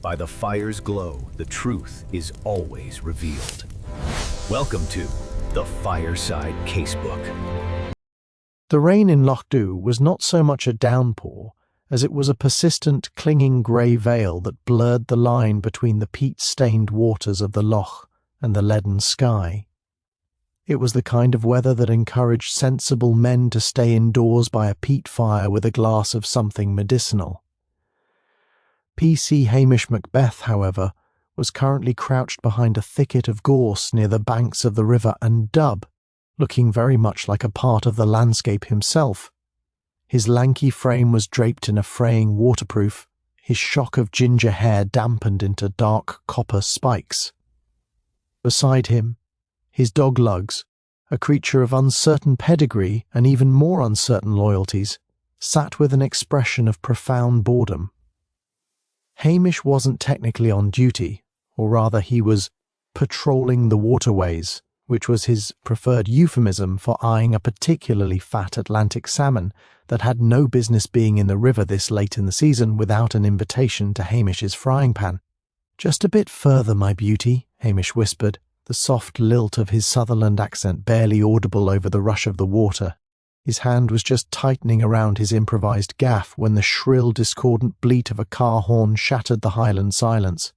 By the fire's glow, the truth is always revealed. Welcome to the Fireside Casebook. The rain in Lochdubh was not so much a downpour as it was a persistent, clinging grey veil that blurred the line between the peat-stained waters of the loch and the leaden sky. It was the kind of weather that encouraged sensible men to stay indoors by a peat fire with a glass of something medicinal. PC Hamish Macbeth, however, was currently crouched behind a thicket of gorse near the banks of the river Undubh, looking very much like a part of the landscape himself. His lanky frame was draped in a fraying waterproof, his shock of ginger hair dampened into dark copper spikes. Beside him, his dog Lugs, a creature of uncertain pedigree and even more uncertain loyalties, sat with an expression of profound boredom. Hamish wasn't technically on duty, or rather he was patrolling the waterways, which was his preferred euphemism for eyeing a particularly fat Atlantic salmon that had no business being in the river this late in the season without an invitation to Hamish's frying pan. "Just a bit further, my beauty," Hamish whispered, the soft lilt of his Sutherland accent barely audible over the rush of the water. His hand was just tightening around his improvised gaff when the shrill, discordant bleat of a car horn shattered the Highland silence.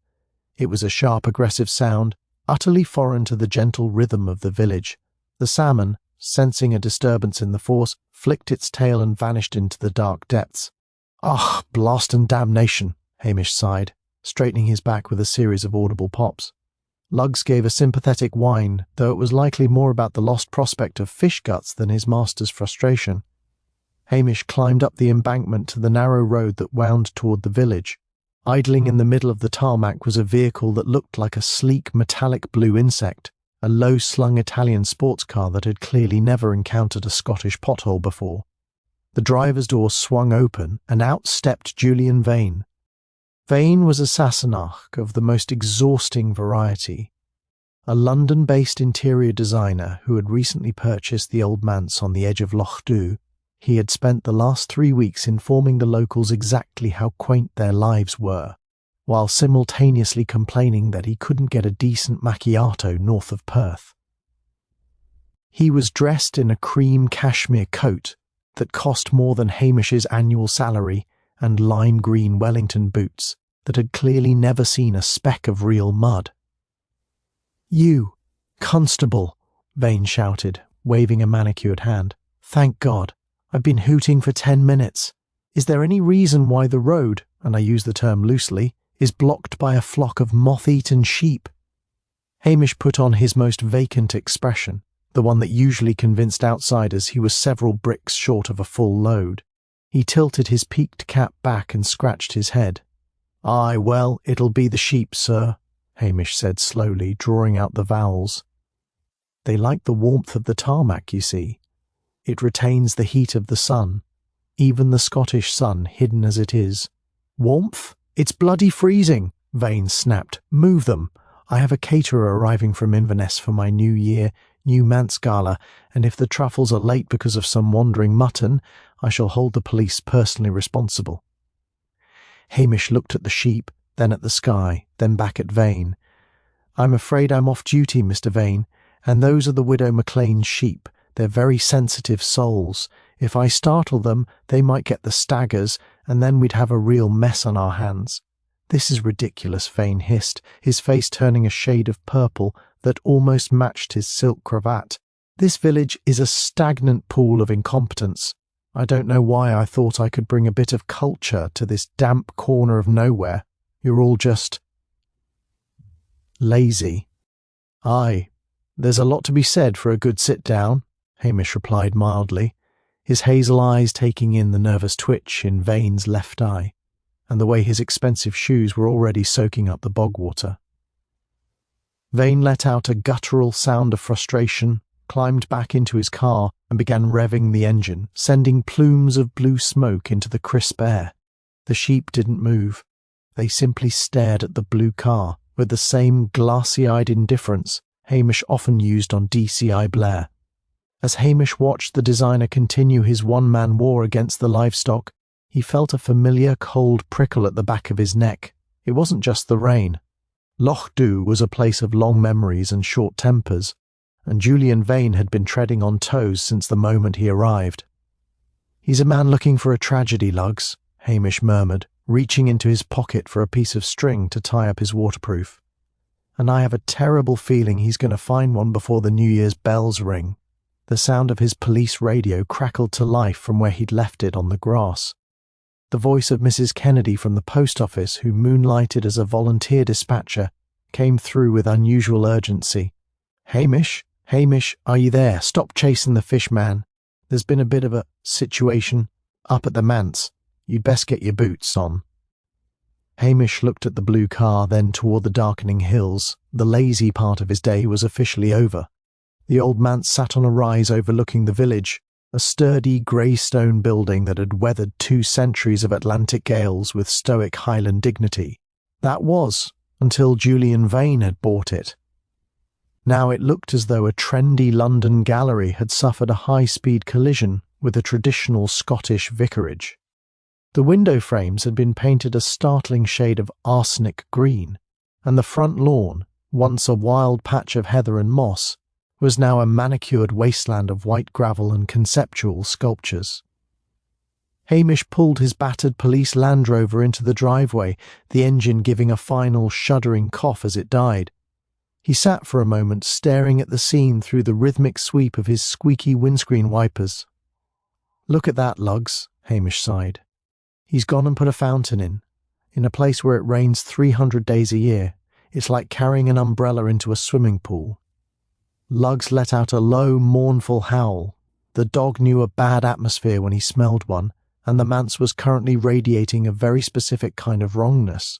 It was a sharp, aggressive sound, utterly foreign to the gentle rhythm of the village. The salmon, sensing a disturbance in the force, flicked its tail and vanished into the dark depths. "Ah, blast and damnation," Hamish sighed, straightening his back with a series of audible pops. Lugs gave a sympathetic whine, though it was likely more about the lost prospect of fish guts than his master's frustration. Hamish climbed up the embankment to the narrow road that wound toward the village. Idling in the middle of the tarmac was a vehicle that looked like a sleek metallic blue insect, a low-slung Italian sports car that had clearly never encountered a Scottish pothole before. The driver's door swung open, and out stepped Julian Vane. Vane was a Sassenach of the most exhausting variety, a London-based interior designer who had recently purchased the old manse on the edge of Lochdubh. He had spent the last 3 weeks informing the locals exactly how quaint their lives were, while simultaneously complaining that he couldn't get a decent macchiato north of Perth. He was dressed in a cream cashmere coat that cost more than Hamish's annual salary and lime green Wellington boots that had clearly never seen a speck of real mud. "You, constable," Vane shouted, waving a manicured hand. "Thank God. I've been hooting for 10 minutes. Is there any reason why the road, and I use the term loosely, is blocked by a flock of moth-eaten sheep?" Hamish put on his most vacant expression, the one that usually convinced outsiders he was several bricks short of a full load. He tilted his peaked cap back and scratched his head. "Aye, well, it'll be the sheep, sir," Hamish said slowly, drawing out the vowels. "They like the warmth of the tarmac, you see. It retains the heat of the sun, even the Scottish sun, hidden as it is." "Warmth? It's bloody freezing," Vane snapped. "Move them. I have a caterer arriving from Inverness for my New Year, New Manse Gala, and if the truffles are late because of some wandering mutton, I shall hold the police personally responsible." Hamish looked at the sheep, then at the sky, then back at Vane. "I'm afraid I'm off duty, Mr. Vane, and those are the Widow McLean's sheep. They're very sensitive souls. If I startle them, they might get the staggers, and then we'd have a real mess on our hands." "This is ridiculous," Vane hissed, his face turning a shade of purple that almost matched his silk cravat. "This village is a stagnant pool of incompetence. I don't know why I thought I could bring a bit of culture to this damp corner of nowhere. You're all just lazy." "Aye, there's a lot to be said for a good sit-down," Hamish replied mildly, his hazel eyes taking in the nervous twitch in Vane's left eye, and the way his expensive shoes were already soaking up the bog water. Vane let out a guttural sound of frustration, climbed back into his car, and began revving the engine, sending plumes of blue smoke into the crisp air. The sheep didn't move. They simply stared at the blue car with the same glassy-eyed indifference Hamish often used on DCI Blair. As Hamish watched the designer continue his one-man war against the livestock, he felt a familiar cold prickle at the back of his neck. It wasn't just the rain. Lochdubh was a place of long memories and short tempers, and Julian Vane had been treading on toes since the moment he arrived. "He's a man looking for a tragedy, Lugs," Hamish murmured, reaching into his pocket for a piece of string to tie up his waterproof. "And I have a terrible feeling he's going to find one before the New Year's bells ring." The sound of his police radio crackled to life from where he'd left it on the grass. The voice of Mrs. Kennedy from the post office, who moonlighted as a volunteer dispatcher, came through with unusual urgency. "Hamish, Hamish, are you there? Stop chasing the fish, man. There's been a bit of a situation up at the manse. You'd best get your boots on." Hamish looked at the blue car, then toward the darkening hills. The lazy part of his day was officially over. The old manse sat on a rise overlooking the village, a sturdy grey stone building that had weathered 2 centuries of Atlantic gales with stoic Highland dignity. That was, until Julian Vane had bought it. Now it looked as though a trendy London gallery had suffered a high-speed collision with a traditional Scottish vicarage. The window frames had been painted a startling shade of arsenic green, and the front lawn, once a wild patch of heather and moss, was now a manicured wasteland of white gravel and conceptual sculptures. Hamish pulled his battered police Land Rover into the driveway, the engine giving a final shuddering cough as it died. He sat for a moment staring at the scene through the rhythmic sweep of his squeaky windscreen wipers. "Look at that, Lugs," Hamish sighed. "He's gone and put a fountain in a place where it rains 300 days a year. It's like carrying an umbrella into a swimming pool." Lugs let out a low, mournful howl. The dog knew a bad atmosphere when he smelled one, and the manse was currently radiating a very specific kind of wrongness.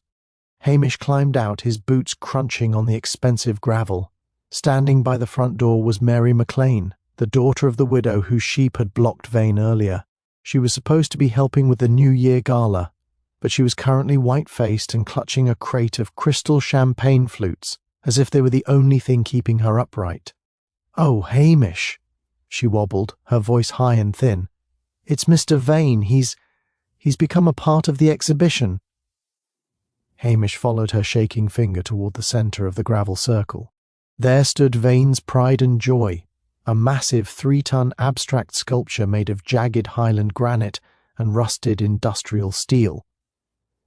Hamish climbed out, his boots crunching on the expensive gravel. Standing by the front door was Mary McLean, the daughter of the widow whose sheep had blocked Vane earlier. She was supposed to be helping with the New Year gala, but she was currently white-faced and clutching a crate of crystal champagne flutes, as if they were the only thing keeping her upright. "Oh, Hamish," she wobbled, her voice high and thin. "It's Mr. Vane. He's become a part of the exhibition." Hamish followed her shaking finger toward the centre of the gravel circle. There stood Vane's pride and joy, a massive 3-ton abstract sculpture made of jagged Highland granite and rusted industrial steel.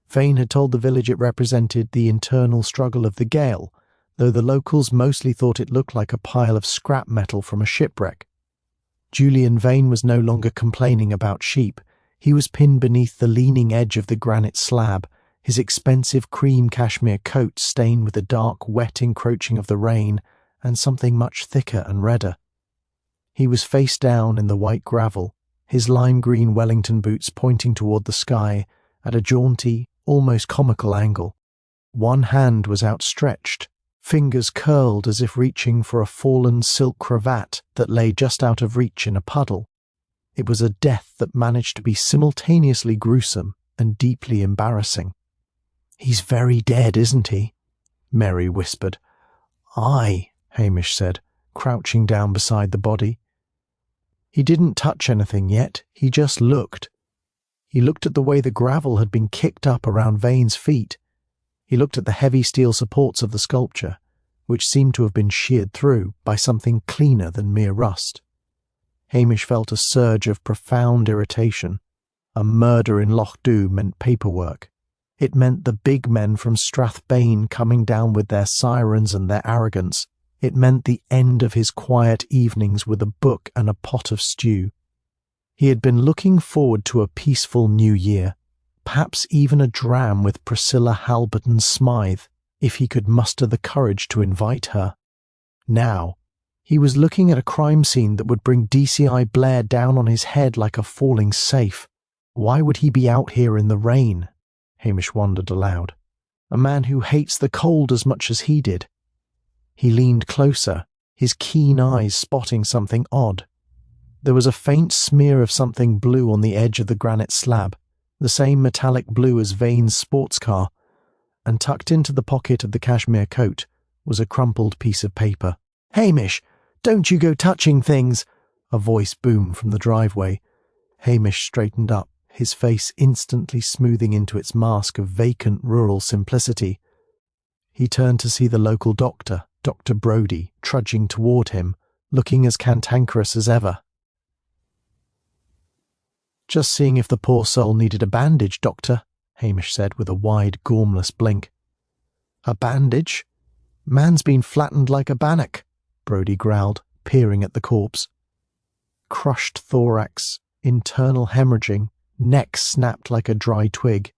Vane had told the village it represented the internal struggle of the Gael, though the locals mostly thought it looked like a pile of scrap metal from a shipwreck. Julian Vane was no longer complaining about sheep. He was pinned beneath the leaning edge of the granite slab, his expensive cream cashmere coat stained with the dark, wet encroaching of the rain and something much thicker and redder. He was face down in the white gravel, his lime-green Wellington boots pointing toward the sky at a jaunty, almost comical angle. One hand was outstretched, fingers curled as if reaching for a fallen silk cravat that lay just out of reach in a puddle. It was a death that managed to be simultaneously gruesome and deeply embarrassing. "He's very dead, isn't he?" Mary whispered. "Aye," Hamish said, crouching down beside the body. He didn't touch anything yet, he just looked. He looked at the way the gravel had been kicked up around Vane's feet. He looked at the heavy steel supports of the sculpture, which seemed to have been sheared through by something cleaner than mere rust. Hamish felt a surge of profound irritation. A murder in Lochdubh meant paperwork. It meant the big men from Strathbane coming down with their sirens and their arrogance. It meant the end of his quiet evenings with a book and a pot of stew. He had been looking forward to a peaceful New Year, perhaps even a dram with Priscilla Halberton Smythe, if he could muster the courage to invite her. Now, he was looking at a crime scene that would bring DCI Blair down on his head like a falling safe. Why would he be out here in the rain? Hamish wondered aloud. A man who hates the cold as much as he did. He leaned closer, his keen eyes spotting something odd. There was a faint smear of something blue on the edge of the granite slab, the same metallic blue as Vane's sports car, and tucked into the pocket of the cashmere coat was a crumpled piece of paper. "Hamish, don't you go touching things!" A voice boomed from the driveway. Hamish straightened up, his face instantly smoothing into its mask of vacant rural simplicity. He turned to see the local doctor, Dr. Brodie, trudging toward him, looking as cantankerous as ever. "Just seeing if the poor soul needed a bandage, doctor," Hamish said with a wide, gormless blink. "A bandage? Man's been flattened like a bannock," Brodie growled, peering at the corpse. Crushed thorax, internal hemorrhaging, neck snapped like a dry twig.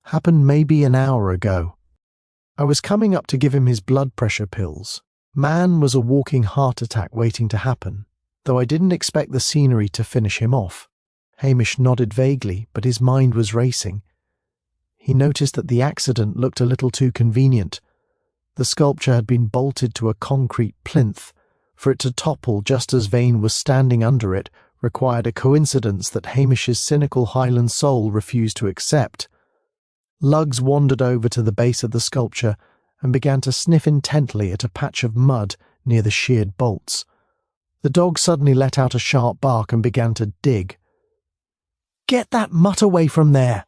Happened maybe an hour ago. I was coming up to give him his blood pressure pills. Man was a walking heart attack waiting to happen, though I didn't expect the scenery to finish him off. Hamish nodded vaguely, but his mind was racing. He noticed that the accident looked a little too convenient. The sculpture had been bolted to a concrete plinth. For it to topple just as Vane was standing under it required a coincidence that Hamish's cynical Highland soul refused to accept. Lugs wandered over to the base of the sculpture and began to sniff intently at a patch of mud near the sheared bolts. The dog suddenly let out a sharp bark and began to dig. "Get that mutt away from there!"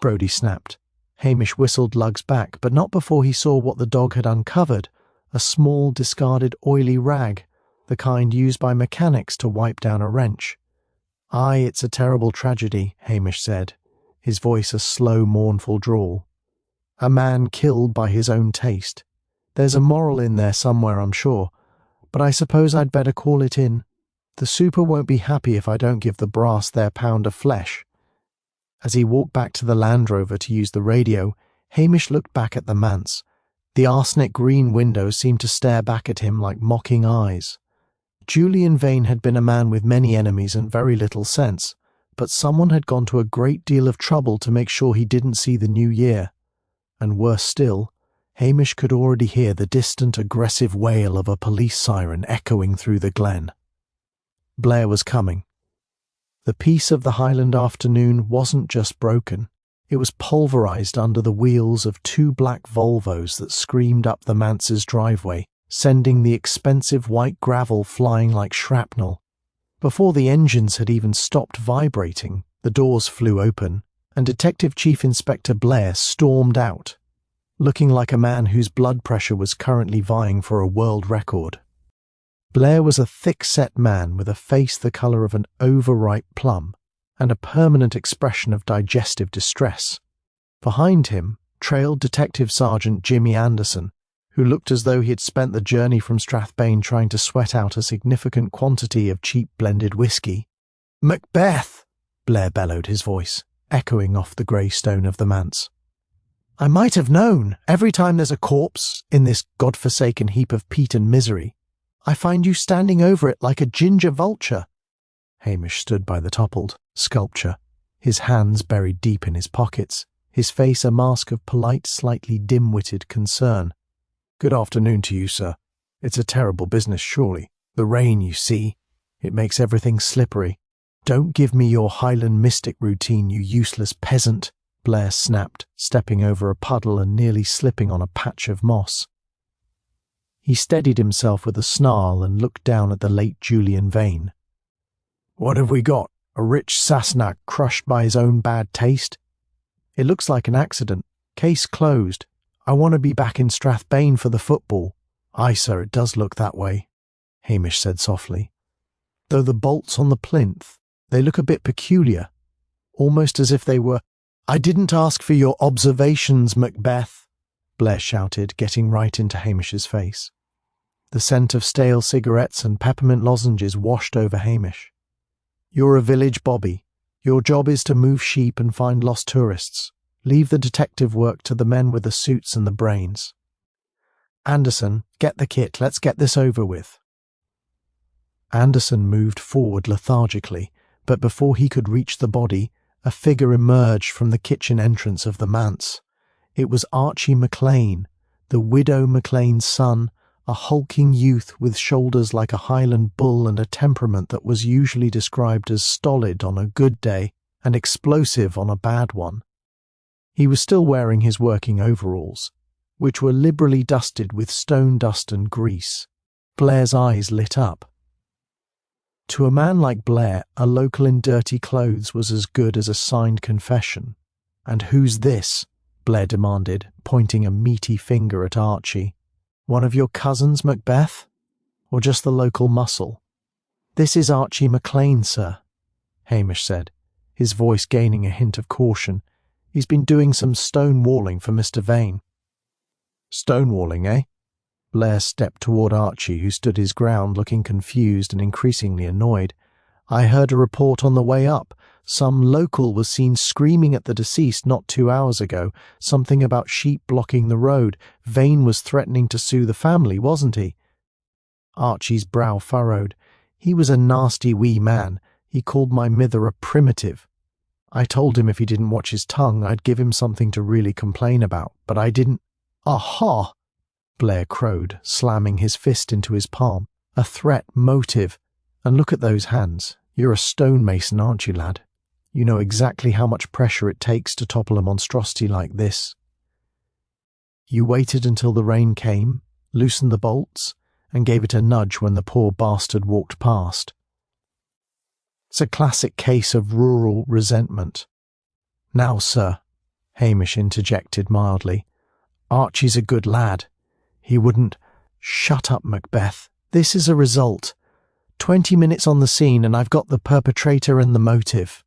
Brodie snapped. Hamish whistled Lugs back, but not before he saw what the dog had uncovered, a small, discarded, oily rag, the kind used by mechanics to wipe down a wrench. "Aye, it's a terrible tragedy," Hamish said, his voice a slow, mournful drawl. "A man killed by his own taste. There's a moral in there somewhere, I'm sure, but I suppose I'd better call it in. The super won't be happy if I don't give the brass their pound of flesh." As he walked back to the Land Rover to use the radio, Hamish looked back at the manse. The arsenic-green windows seemed to stare back at him like mocking eyes. Julian Vane had been a man with many enemies and very little sense, but someone had gone to a great deal of trouble to make sure he didn't see the new year. And worse still, Hamish could already hear the distant, aggressive wail of a police siren echoing through the glen. Blair was coming. The peace of the Highland afternoon wasn't just broken. It was pulverized under the wheels of two black Volvos that screamed up the manse's driveway, sending the expensive white gravel flying like shrapnel. Before the engines had even stopped vibrating, the doors flew open, and Detective Chief Inspector Blair stormed out, looking like a man whose blood pressure was currently vying for a world record. Blair was a thick-set man with a face the colour of an overripe plum, and a permanent expression of digestive distress. Behind him trailed Detective Sergeant Jimmy Anderson, who looked as though he had spent the journey from Strathbane trying to sweat out a significant quantity of cheap blended whiskey. "Macbeth!" Blair bellowed, his voice echoing off the grey stone of the manse. "I might have known. Every time there's a corpse in this godforsaken heap of peat and misery, I find you standing over it like a ginger vulture." Hamish stood by the toppled sculpture, his hands buried deep in his pockets, his face a mask of polite, slightly dim-witted concern. "Good afternoon to you, sir. It's a terrible business, surely. The rain, you see. It makes everything slippery." "Don't give me your Highland mystic routine, you useless peasant," Blair snapped, stepping over a puddle and nearly slipping on a patch of moss. He steadied himself with a snarl and looked down at the late Julian Vane. "What have we got? A rich Sassenach crushed by his own bad taste? It looks like an accident. Case closed. I want to be back in Strathbane for the football." "Aye, sir, it does look that way," Hamish said softly. "Though the bolts on the plinth, they look a bit peculiar, almost as if they were—" "I didn't ask for your observations, Macbeth," Blair shouted, getting right into Hamish's face. The scent of stale cigarettes and peppermint lozenges washed over Hamish. "You're a village bobby. Your job is to move sheep and find lost tourists. Leave the detective work to the men with the suits and the brains. Anderson, get the kit. Let's get this over with." Anderson moved forward lethargically, but before he could reach the body, a figure emerged from the kitchen entrance of the manse. It was Archie MacLean, the widow MacLean's son, a hulking youth with shoulders like a Highland bull and a temperament that was usually described as stolid on a good day and explosive on a bad one. He was still wearing his working overalls, which were liberally dusted with stone dust and grease. Blair's eyes lit up. To a man like Blair, a local in dirty clothes was as good as a signed confession. "And who's this?" Blair demanded, pointing a meaty finger at Archie. "One of your cousins, Macbeth? Or just the local muscle?" "This is Archie McLean, sir," Hamish said, his voice gaining a hint of caution. "He's been doing some stonewalling for Mr. Vane." "Stonewalling, eh?" Blair stepped toward Archie, who stood his ground, looking confused and increasingly annoyed. "I heard a report on the way up. Some local was seen screaming at the deceased not 2 hours ago, something about sheep blocking the road. Vane was threatening to sue the family, wasn't he?" Archie's brow furrowed. "He was a nasty wee man. He called my mither a primitive. I told him if he didn't watch his tongue, I'd give him something to really complain about, but I didn't." "Aha!" Blair crowed, slamming his fist into his palm. "A threat motive. And look at those hands. You're a stonemason, aren't you, lad? You know exactly how much pressure it takes to topple a monstrosity like this. You waited until the rain came, loosened the bolts, and gave it a nudge when the poor bastard walked past. It's a classic case of rural resentment." "Now, sir," Hamish interjected mildly, "Archie's a good lad. He wouldn't—" "Shut up, Macbeth. This is a result. 20 minutes on the scene and I've got the perpetrator and the motive."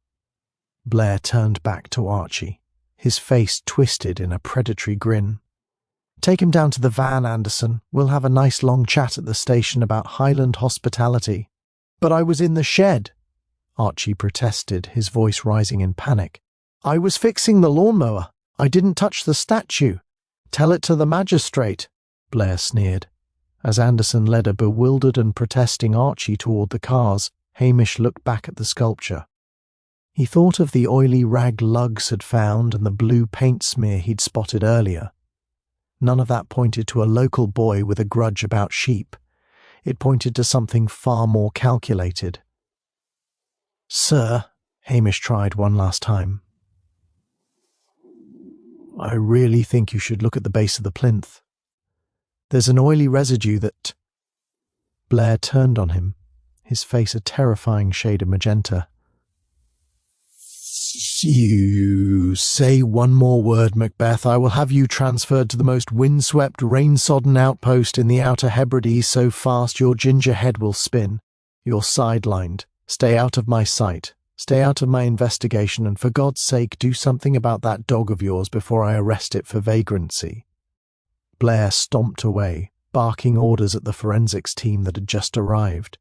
Blair turned back to Archie, his face twisted in a predatory grin. "Take him down to the van, Anderson. We'll have a nice long chat at the station about Highland hospitality." "But I was in the shed," Archie protested, his voice rising in panic. "I was fixing the lawnmower. I didn't touch the statue. Tell it to the magistrate," Blair sneered. As Anderson led a bewildered and protesting Archie toward the cars, Hamish looked back at the sculpture. He thought of the oily rag lugs had found and the blue paint smear he'd spotted earlier. None of that pointed to a local boy with a grudge about sheep. It pointed to something far more calculated. "Sir," Hamish tried one last time, "I really think you should look at the base of the plinth. There's an oily residue that—" Blair turned on him, his face a terrifying shade of magenta. "You say one more word, Macbeth, I will have you transferred to the most windswept, rain-sodden outpost in the Outer Hebrides so fast your ginger head will spin. You're sidelined. Stay out of my sight. Stay out of my investigation, and for God's sake do something about that dog of yours before I arrest it for vagrancy." Blair stomped away, barking orders at the forensics team that had just arrived.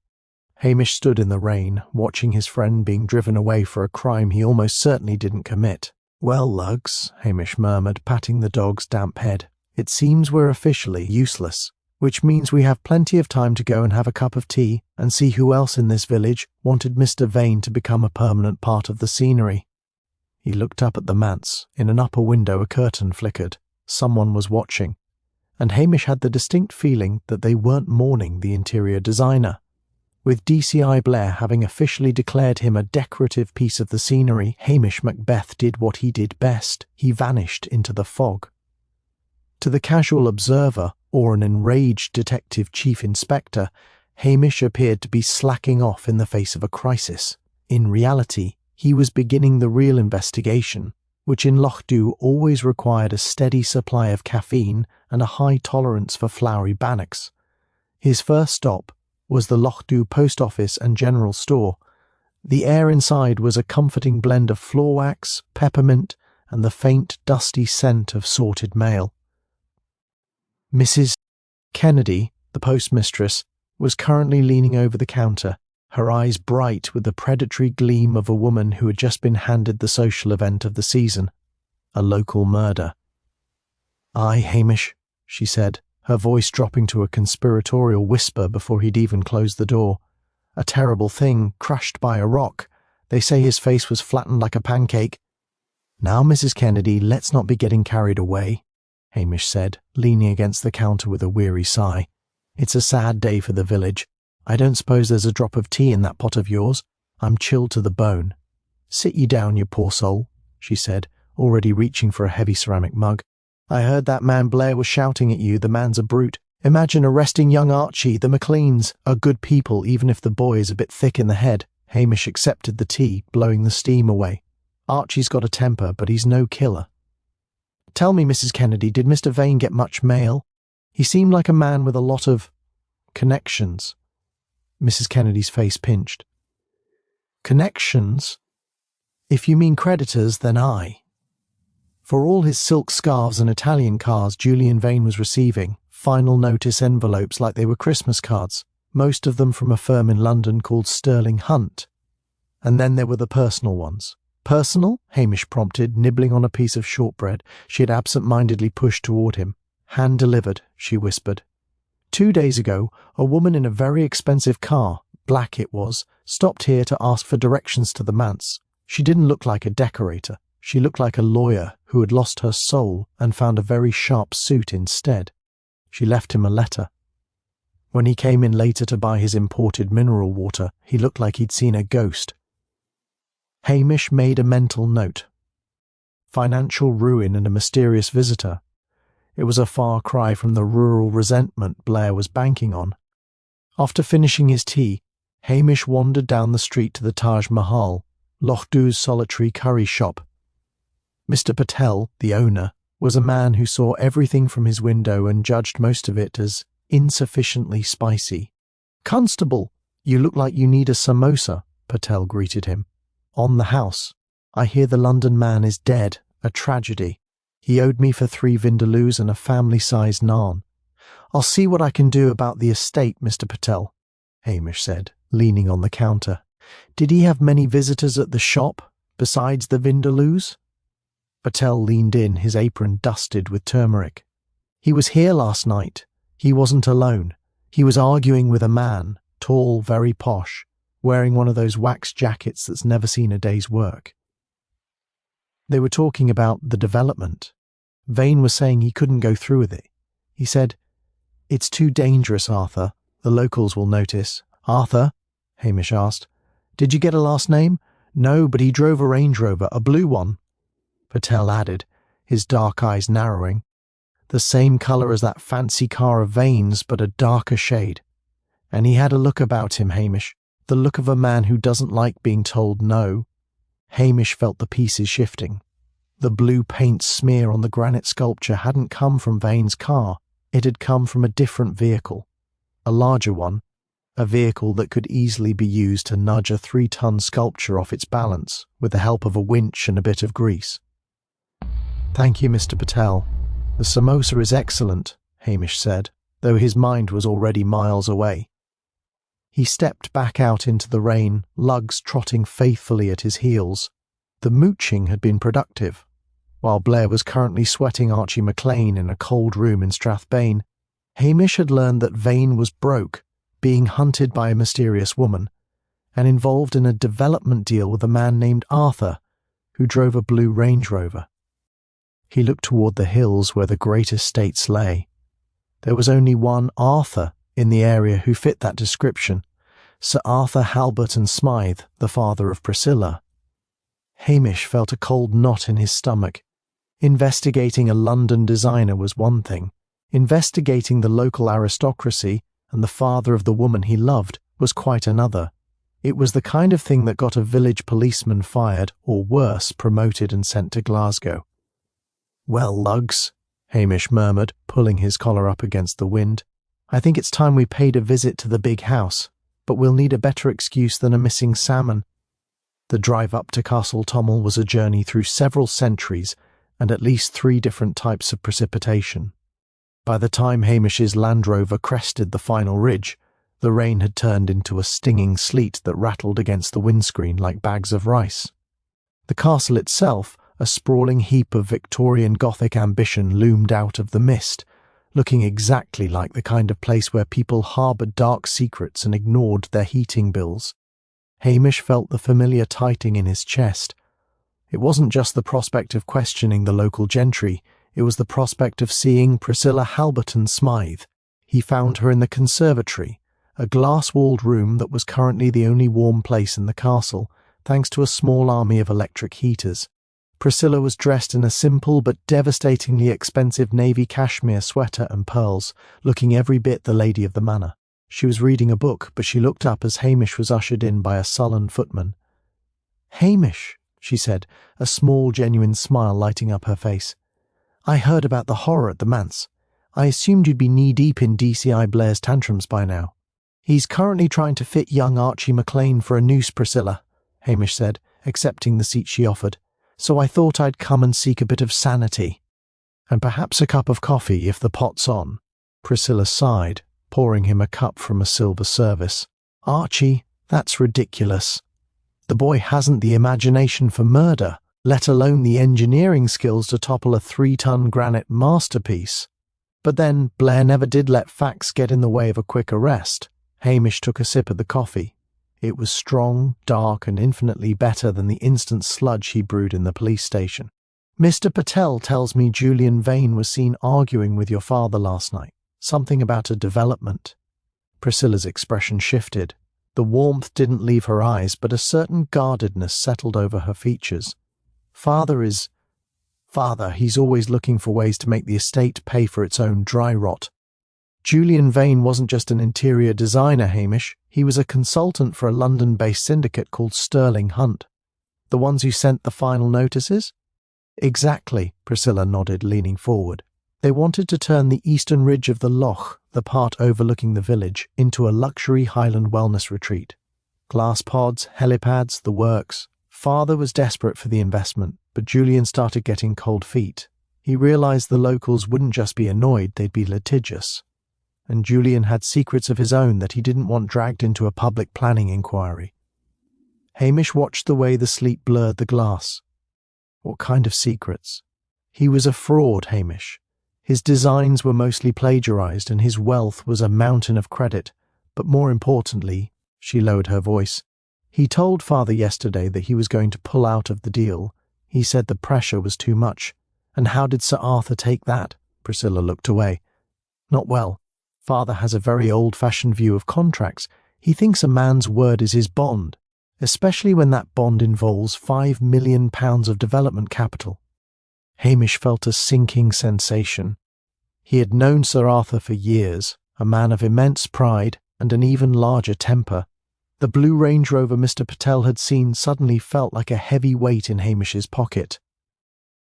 Hamish stood in the rain, watching his friend being driven away for a crime he almost certainly didn't commit. "Well, Lugs," Hamish murmured, patting the dog's damp head, "it seems we're officially useless, which means we have plenty of time to go and have a cup of tea and see who else in this village wanted Mr. Vane to become a permanent part of the scenery." He looked up at the manse. In an upper window a curtain flickered. Someone was watching, and Hamish had the distinct feeling that they weren't mourning the interior designer. With DCI Blair having officially declared him a decorative piece of the scenery, Hamish Macbeth did what he did best. He vanished into the fog. To the casual observer, or an enraged detective chief inspector, Hamish appeared to be slacking off in the face of a crisis. In reality, he was beginning the real investigation, which in Lochdubh always required a steady supply of caffeine and a high tolerance for flowery bannocks. His first stop was the Lochdubh post office and general store. The air inside was a comforting blend of floor wax, peppermint, and the faint, dusty scent of sorted mail. Mrs. Kennedy, the postmistress, was currently leaning over the counter, her eyes bright with the predatory gleam of a woman who had just been handed the social event of the season, a local murder. "Aye, Hamish," she said, her voice dropping to a conspiratorial whisper before he'd even closed the door. "A terrible thing, crushed by a rock. They say his face was flattened like a pancake." "Now, Mrs. Kennedy, let's not be getting carried away," Hamish said, leaning against the counter with a weary sigh. "It's a sad day for the village. I don't suppose there's a drop of tea in that pot of yours. I'm chilled to the bone." "Sit ye down, you poor soul," she said, already reaching for a heavy ceramic mug. "I heard that man Blair was shouting at you. The man's a brute. Imagine arresting young Archie. The McLeans are good people, even if the boy is a bit thick in the head. Hamish accepted the tea, blowing the steam away. Archie's got a temper, but he's no killer. Tell me, Mrs. Kennedy, did Mr. Vane get much mail? He seemed like a man with a lot of connections. Mrs. Kennedy's face pinched. Connections? If you mean creditors, then aye. For all his silk scarves and Italian cars, Julian Vane was receiving final notice envelopes like they were Christmas cards, most of them from a firm in London called Sterling Hunt. And then there were the personal ones. Personal? Hamish prompted, nibbling on a piece of shortbread she had absent-mindedly pushed toward him. Hand-delivered, she whispered. 2 days ago, a woman in a very expensive car, black it was, stopped here to ask for directions to the manse. She didn't look like a decorator. She looked like a lawyer who had lost her soul and found a very sharp suit instead. She left him a letter. When he came in later to buy his imported mineral water, he looked like he'd seen a ghost. Hamish made a mental note. Financial ruin and a mysterious visitor. It was a far cry from the rural resentment Blair was banking on. After finishing his tea, Hamish wandered down the street to the Taj Mahal, Lochdubh's solitary curry shop. Mr. Patel, the owner, was a man who saw everything from his window and judged most of it as insufficiently spicy. "Constable, you look like you need a samosa," Patel greeted him. "On the house. I hear the London man is dead, a tragedy. He owed me for 3 vindaloos and a family-sized naan." "I'll see what I can do about the estate, Mr. Patel," Hamish said, leaning on the counter. "Did he have many visitors at the shop, besides the vindaloos?" Patel leaned in, his apron dusted with turmeric. "He was here last night. He wasn't alone. He was arguing with a man, tall, very posh, wearing one of those wax jackets that's never seen a day's work. They were talking about the development. Vane was saying he couldn't go through with it. He said, 'It's too dangerous, Arthur. The locals will notice.'" "Arthur?" Hamish asked. "Did you get a last name?" "No, but he drove a Range Rover, a blue one," Patel added, his dark eyes narrowing. "The same colour as that fancy car of Vane's, but a darker shade. And he had a look about him, Hamish, the look of a man who doesn't like being told no." Hamish felt the pieces shifting. The blue paint smear on the granite sculpture hadn't come from Vane's car. It had come from a different vehicle. A larger one, a vehicle that could easily be used to nudge a 3-ton sculpture off its balance with the help of a winch and a bit of grease. "Thank you, Mr. Patel. The samosa is excellent," Hamish said, though his mind was already miles away. He stepped back out into the rain, lugs trotting faithfully at his heels. The mooching had been productive. While Blair was currently sweating Archie McLean in a cold room in Strathbane, Hamish had learned that Vane was broke, being hunted by a mysterious woman, and involved in a development deal with a man named Arthur, who drove a blue Range Rover. He looked toward the hills where the great estates lay. There was only one Arthur in the area who fit that description, Sir Arthur Halbert and Smythe, the father of Priscilla. Hamish felt a cold knot in his stomach. Investigating a London designer was one thing. Investigating the local aristocracy and the father of the woman he loved was quite another. It was the kind of thing that got a village policeman fired, or worse, promoted and sent to Glasgow. "Well, lugs," Hamish murmured, pulling his collar up against the wind. "I think it's time we paid a visit to the big house, but we'll need a better excuse than a missing salmon." The drive up to Castle Tommel was a journey through several centuries and at least 3 different types of precipitation. By the time Hamish's Land Rover crested the final ridge, the rain had turned into a stinging sleet that rattled against the windscreen like bags of rice. The castle itself, a sprawling heap of Victorian Gothic ambition, loomed out of the mist, looking exactly like the kind of place where people harboured dark secrets and ignored their heating bills. Hamish felt the familiar tightening in his chest. It wasn't just the prospect of questioning the local gentry, it was the prospect of seeing Priscilla Halberton Smythe. He found her in the conservatory, a glass-walled room that was currently the only warm place in the castle, thanks to a small army of electric heaters. Priscilla was dressed in a simple but devastatingly expensive navy cashmere sweater and pearls, looking every bit the lady of the manor. She was reading a book, but she looked up as Hamish was ushered in by a sullen footman. "Hamish," she said, a small, genuine smile lighting up her face. "I heard about the horror at the manse. I assumed you'd be knee-deep in DCI Blair's tantrums by now." "He's currently trying to fit young Archie McLean for a noose, Priscilla," Hamish said, accepting the seat she offered. "So I thought I'd come and seek a bit of sanity. And perhaps a cup of coffee, if the pot's on." Priscilla sighed, pouring him a cup from a silver service. "Archie, that's ridiculous. The boy hasn't the imagination for murder, let alone the engineering skills to topple a 3-ton granite masterpiece." But then Blair never did let facts get in the way of a quick arrest. Hamish took a sip of the coffee. It was strong, dark, and infinitely better than the instant sludge he brewed in the police station. "Mr. Patel tells me Julian Vane was seen arguing with your father last night. Something about a development." Priscilla's expression shifted. The warmth didn't leave her eyes, but a certain guardedness settled over her features. Father, he's always looking for ways to make the estate pay for its own dry rot. Julian Vane wasn't just an interior designer, Hamish. He was a consultant for a London-based syndicate called Sterling Hunt. The ones who sent the final notices? Exactly, Priscilla nodded, leaning forward. They wanted to turn the eastern ridge of the Loch, the part overlooking the village, into a luxury Highland wellness retreat. Glass pods, helipads, the works. Father was desperate for the investment, but Julian started getting cold feet. He realized the locals wouldn't just be annoyed, they'd be litigious. And Julian had secrets of his own that he didn't want dragged into a public planning inquiry. Hamish watched the way the sleep blurred the glass. What kind of secrets? He was a fraud, Hamish. His designs were mostly plagiarized, and his wealth was a mountain of credit. But more importantly, she lowered her voice, he told Father yesterday that he was going to pull out of the deal. He said the pressure was too much. And how did Sir Arthur take that? Priscilla looked away. Not well. Father has a very old-fashioned view of contracts. He thinks a man's word is his bond, especially when that bond involves £5 million of development capital. Hamish felt a sinking sensation. He had known Sir Arthur for years, a man of immense pride and an even larger temper. The blue Range Rover Mr. Patel had seen suddenly felt like a heavy weight in Hamish's pocket.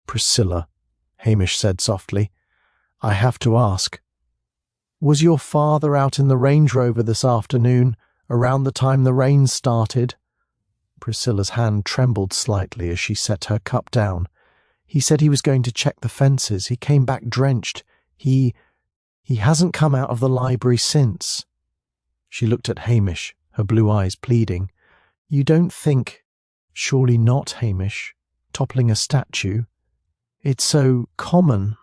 "Priscilla," Hamish said softly, "I have to ask. Was your father out in the Range Rover this afternoon, around the time the rain started?" Priscilla's hand trembled slightly as she set her cup down. "He said he was going to check the fences. He came back drenched. He hasn't come out of the library since." She looked at Hamish, her blue eyes pleading. "You don't think—" "Surely not, Hamish. Toppling a statue. It's so common."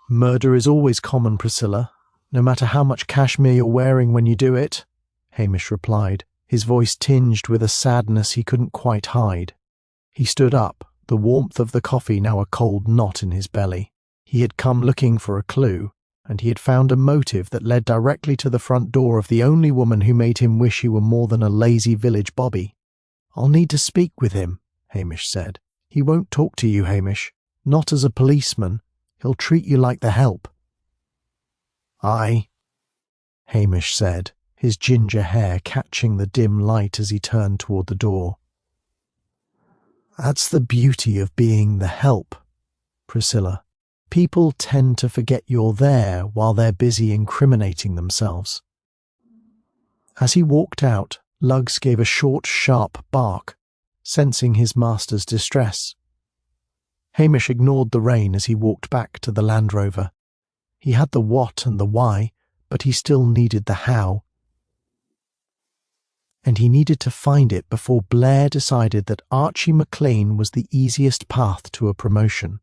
"Murder is always common, Priscilla, no matter how much cashmere you're wearing when you do it," Hamish replied, his voice tinged with a sadness he couldn't quite hide. He stood up, the warmth of the coffee now a cold knot in his belly. He had come looking for a clue, and he had found a motive that led directly to the front door of the only woman who made him wish he were more than a lazy village bobby. "I'll need to speak with him," Hamish said. "He won't talk to you, Hamish. Not as a policeman. He'll treat you like the help." "Aye," Hamish said, his ginger hair catching the dim light as he turned toward the door. "That's the beauty of being the help, Priscilla. People tend to forget you're there while they're busy incriminating themselves." As he walked out, Lugs gave a short, sharp bark, sensing his master's distress. Hamish ignored the rain as he walked back to the Land Rover. He had the what and the why, but he still needed the how. And he needed to find it before Blair decided that Archie McLean was the easiest path to a promotion.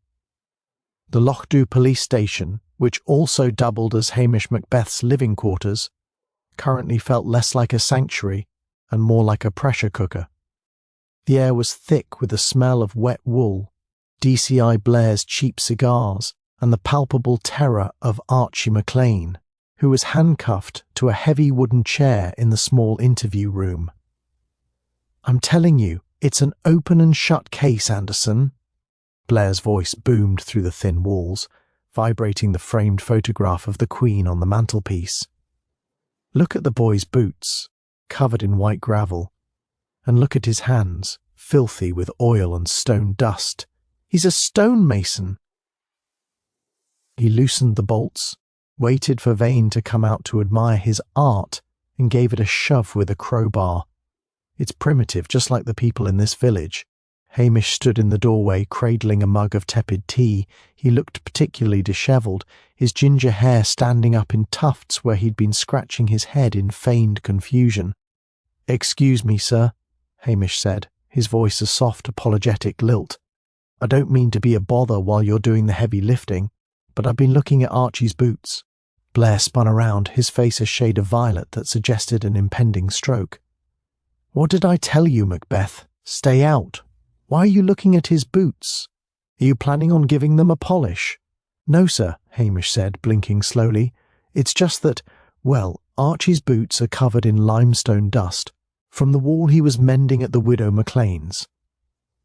The Lochdubh police station, which also doubled as Hamish Macbeth's living quarters, currently felt less like a sanctuary and more like a pressure cooker. The air was thick with the smell of wet wool, DCI Blair's cheap cigars, and the palpable terror of Archie McLean, who was handcuffed to a heavy wooden chair in the small interview room. "I'm telling you, it's an open and shut case, Anderson," Blair's voice boomed through the thin walls, vibrating the framed photograph of the Queen on the mantelpiece. Look at the boy's boots, covered in white gravel, and look at his hands, filthy with oil and stone dust. He's a stonemason. He loosened the bolts, waited for Vane to come out to admire his art, and gave it a shove with a crowbar. It's primitive, just like the people in this village. Hamish stood in the doorway, cradling a mug of tepid tea. He looked particularly dishevelled, his ginger hair standing up in tufts where he'd been scratching his head in feigned confusion. "Excuse me, sir," Hamish said, his voice a soft, apologetic lilt. "I don't mean to be a bother while you're doing the heavy lifting, but I've been looking at Archie's boots." Blair spun around, his face a shade of violet that suggested an impending stroke. "What did I tell you, Macbeth? Stay out. Why are you looking at his boots? Are you planning on giving them a polish?" "No, sir," Hamish said, blinking slowly. "It's just that, well, Archie's boots are covered in limestone dust from the wall he was mending at the widow McLean's.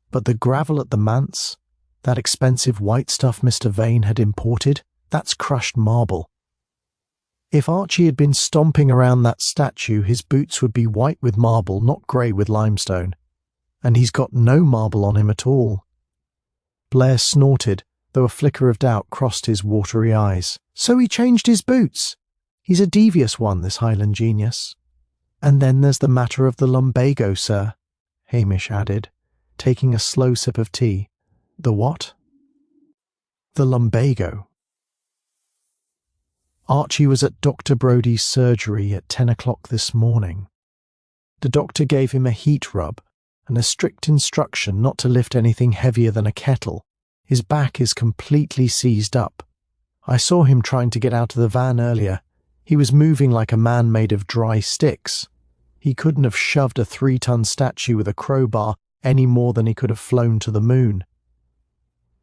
But the gravel at the manse, that expensive white stuff Mr. Vane had imported, that's crushed marble. If Archie had been stomping around that statue, his boots would be white with marble, not grey with limestone. And he's got no marble on him at all." Blair snorted, though a flicker of doubt crossed his watery eyes. "So he changed his boots. He's a devious one, this Highland genius. And then there's the matter of the lumbago, sir," Hamish added, taking a slow sip of tea. "The what?" "The lumbago." Archie was at Dr. Brodie's surgery at 10 o'clock this morning. The doctor gave him a heat rub and a strict instruction not to lift anything heavier than a kettle. His back is completely seized up. I saw him trying to get out of the van earlier. He was moving like a man made of dry sticks. He couldn't have shoved a 3-ton statue with a crowbar any more than he could have flown to the moon.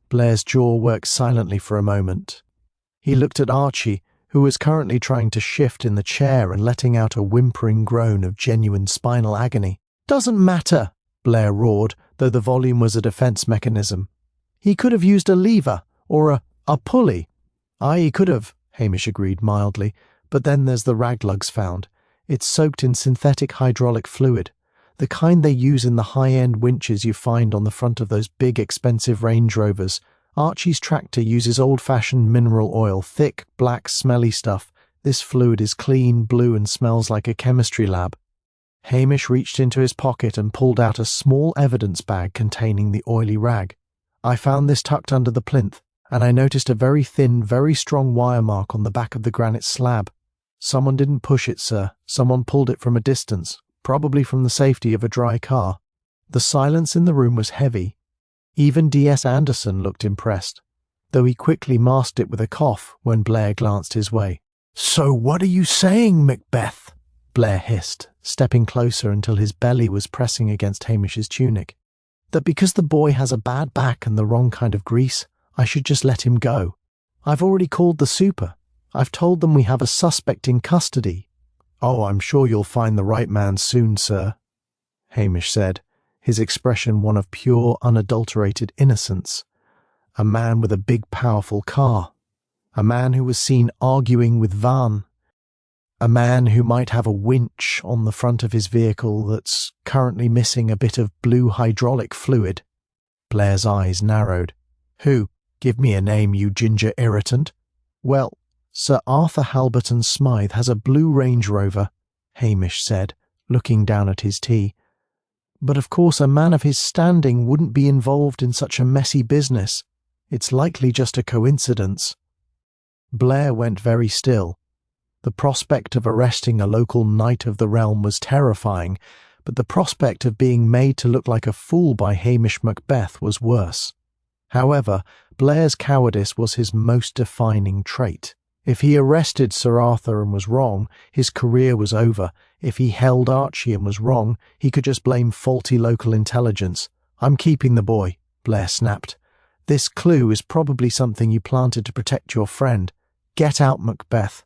Blair's jaw worked silently for a moment. He looked at Archie, who was currently trying to shift in the chair and letting out a whimpering groan of genuine spinal agony. "Doesn't matter," Blair roared, though the volume was a defence mechanism. "He could have used a lever, or a pulley." "Aye, he could have," Hamish agreed mildly, "but then there's the rag lugs found. It's soaked in synthetic hydraulic fluid, the kind they use in the high-end winches you find on the front of those big expensive Range Rovers. Archie's tractor uses old-fashioned mineral oil, thick, black, smelly stuff. This fluid is clean, blue, and smells like a chemistry lab." Hamish reached into his pocket and pulled out a small evidence bag containing the oily rag. "I found this tucked under the plinth, and I noticed a very thin, very strong wire mark on the back of the granite slab. Someone didn't push it, sir. Someone pulled it from a distance, probably from the safety of a dry car." The silence in the room was heavy. Even D.S. Anderson looked impressed, though he quickly masked it with a cough when Blair glanced his way. "So what are you saying, Macbeth?" Blair hissed, stepping closer until his belly was pressing against Hamish's tunic. "That because the boy has a bad back and the wrong kind of grease, I should just let him go. I've already called the super. I've told them we have a suspect in custody." "Oh, I'm sure you'll find the right man soon, sir," Hamish said, his expression one of pure, unadulterated innocence. "A man with a big, powerful car. A man who was seen arguing with Van. A man who might have a winch on the front of his vehicle that's currently missing a bit of blue hydraulic fluid." Blair's eyes narrowed. "Who? Give me a name, you ginger irritant." "Well, Sir Arthur Halberton Smythe has a blue Range Rover," Hamish said, looking down at his tea. "But of course a man of his standing wouldn't be involved in such a messy business. It's likely just a coincidence." Blair went very still. The prospect of arresting a local knight of the realm was terrifying, but the prospect of being made to look like a fool by Hamish Macbeth was worse. However, Blair's cowardice was his most defining trait. If he arrested Sir Arthur and was wrong, his career was over. If he held Archie and was wrong, he could just blame faulty local intelligence. "I'm keeping the boy," Blair snapped. "This clue is probably something you planted to protect your friend. Get out, Macbeth.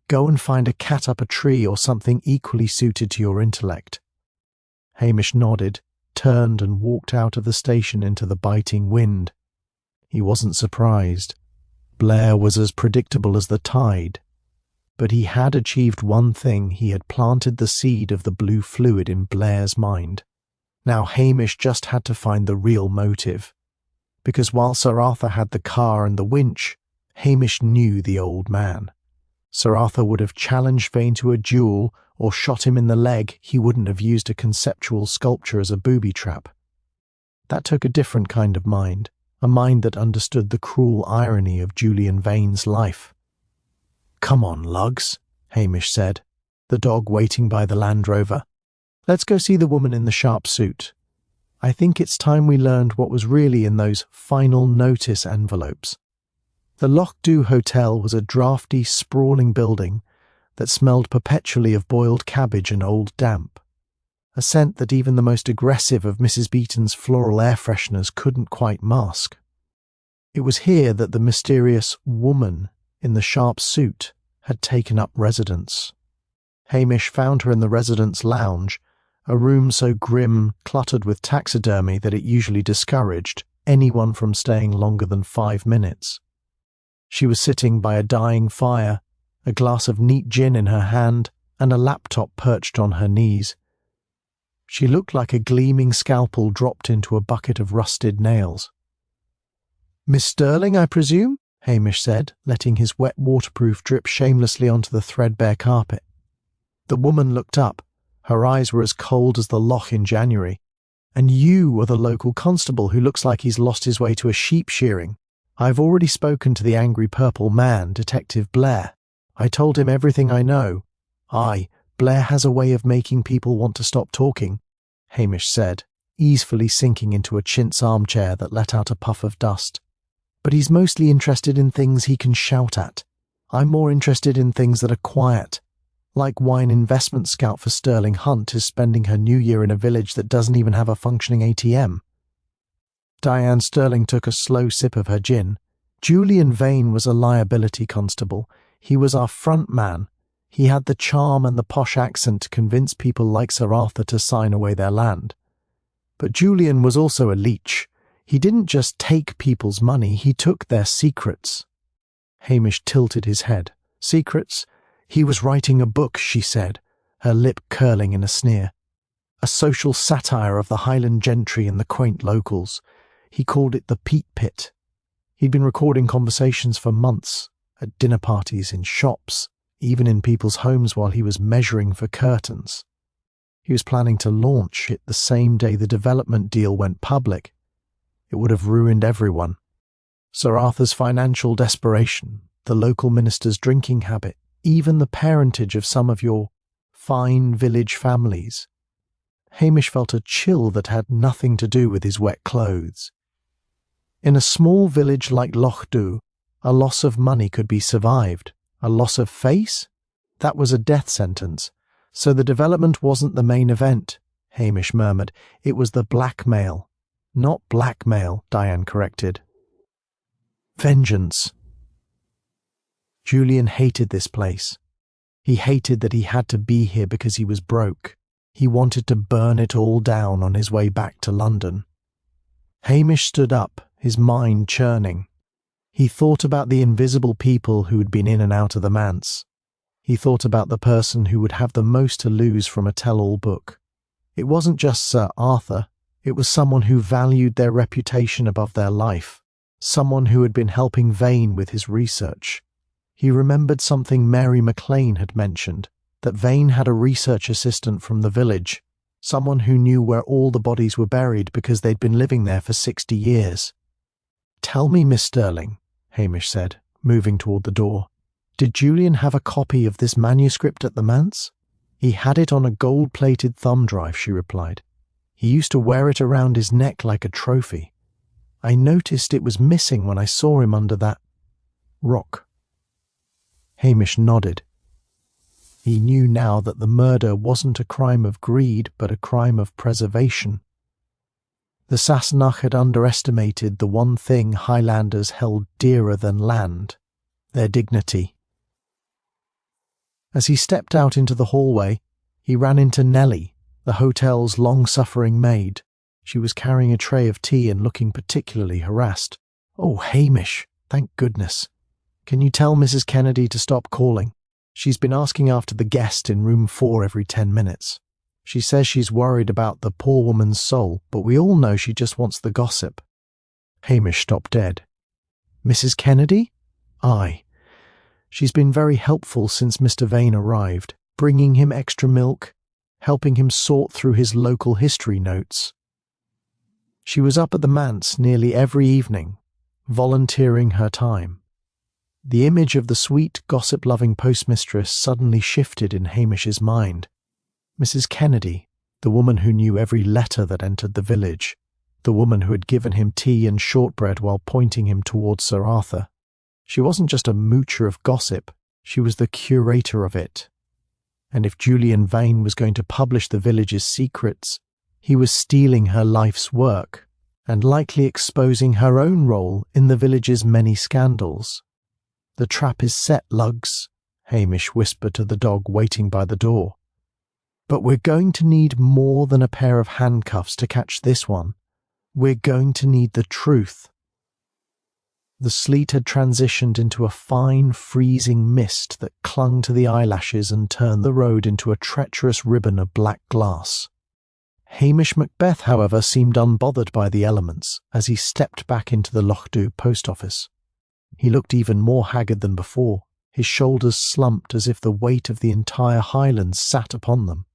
Go and find a cat up a tree or something equally suited to your intellect." Hamish nodded, turned and walked out of the station into the biting wind. He wasn't surprised. Blair was as predictable as the tide. But he had achieved one thing. He had planted the seed of the blue fluid in Blair's mind. Now Hamish just had to find the real motive. Because while Sir Arthur had the car and the winch, Hamish knew the old man. Sir Arthur would have challenged Vane to a duel or shot him in the leg. He wouldn't have used a conceptual sculpture as a booby trap. That took a different kind of mind, a mind that understood the cruel irony of Julian Vane's life. "Come on, Lugs," Hamish said, the dog waiting by the Land Rover. "Let's go see the woman in the sharp suit. I think it's time we learned what was really in those final notice envelopes." The Lochdubh Hotel was a draughty, sprawling building that smelled perpetually of boiled cabbage and old damp, a scent that even the most aggressive of Mrs. Beeton's floral air fresheners couldn't quite mask. It was here that the mysterious woman in the sharp suit had taken up residence. Hamish found her in the residence lounge, a room so grim, cluttered with taxidermy that it usually discouraged anyone from staying longer than 5 minutes. She was sitting by a dying fire, a glass of neat gin in her hand, and a laptop perched on her knees. She looked like a gleaming scalpel dropped into a bucket of rusted nails. "Miss Sterling, I presume?" Hamish said, letting his wet waterproof drip shamelessly onto the threadbare carpet. The woman looked up. Her eyes were as cold as the loch in January. "And you are the local constable who looks like he's lost his way to a sheep shearing. I've already spoken to the angry purple man, Detective Blair. I told him everything I know. Blair has a way of making people want to stop talking," Hamish said, easily sinking into a chintz armchair that let out a puff of dust. "But he's mostly interested in things he can shout at. I'm more interested in things that are quiet. Like why an investment scout for Sterling Hunt is spending her New Year in a village that doesn't even have a functioning ATM." Diane Sterling took a slow sip of her gin. "Julian Vane was a liability constable. He was our front man. He had the charm and the posh accent to convince people like Sir Arthur to sign away their land. But Julian was also a leech. He didn't just take people's money, he took their secrets." Hamish tilted his head. "Secrets? He was writing a book," she said, her lip curling in a sneer. "A social satire of the Highland gentry and the quaint locals. He called it the Peat Pit. He'd been recording conversations for months, at dinner parties, in shops, even in people's homes while he was measuring for curtains. He was planning to launch it the same day the development deal went public. It would have ruined everyone. Sir Arthur's financial desperation, the local minister's drinking habit, even the parentage of some of your fine village families." Hamish felt a chill that had nothing to do with his wet clothes. In a small village like Lochdubh, a loss of money could be survived. A loss of face? That was a death sentence. So the development wasn't the main event, Hamish murmured. It was the blackmail. "Not blackmail," Diane corrected. "Vengeance." Julian hated this place. He hated that he had to be here because he was broke. He wanted to burn it all down on his way back to London. Hamish stood up, his mind churning. He thought about the invisible people who had been in and out of the manse. He thought about the person who would have the most to lose from a tell-all book. It wasn't just Sir Arthur. It was someone who valued their reputation above their life, someone who had been helping Vane with his research. He remembered something Mary McLean had mentioned, that Vane had a research assistant from the village, someone who knew where all the bodies were buried because they'd been living there for 60 years. "Tell me, Miss Sterling," Hamish said, moving toward the door, "did Julian have a copy of this manuscript at the manse?" "He had it on a gold-plated thumb drive," she replied. "He used to wear it around his neck like a trophy. I noticed it was missing when I saw him under that rock." Hamish nodded. He knew now that the murder wasn't a crime of greed, but a crime of preservation. The Sassenach had underestimated the one thing Highlanders held dearer than land, their dignity. As he stepped out into the hallway, he ran into Nellie, the hotel's long-suffering maid. She was carrying a tray of tea and looking particularly harassed. Oh, Hamish, thank goodness. Can you tell Mrs. Kennedy to stop calling? She's been asking after the guest in room 4 every 10 minutes. She says she's worried about the poor woman's soul, but we all know she just wants the gossip. Hamish stopped dead. Mrs. Kennedy? Aye. She's been very helpful since Mr. Vane arrived, bringing him extra milk, helping him sort through his local history notes. She was up at the manse nearly every evening, volunteering her time. The image of the sweet, gossip-loving postmistress suddenly shifted in Hamish's mind. Mrs. Kennedy, the woman who knew every letter that entered the village, the woman who had given him tea and shortbread while pointing him towards Sir Arthur. She wasn't just a moocher of gossip, she was the curator of it. And if Julian Vane was going to publish the village's secrets, he was stealing her life's work and likely exposing her own role in the village's many scandals. The trap is set, Lugs, Hamish whispered to the dog waiting by the door. But we're going to need more than a pair of handcuffs to catch this one. We're going to need the truth. The sleet had transitioned into a fine, freezing mist that clung to the eyelashes and turned the road into a treacherous ribbon of black glass. Hamish Macbeth, however, seemed unbothered by the elements as he stepped back into the Lochdubh post office. He looked even more haggard than before, his shoulders slumped as if the weight of the entire Highlands sat upon them.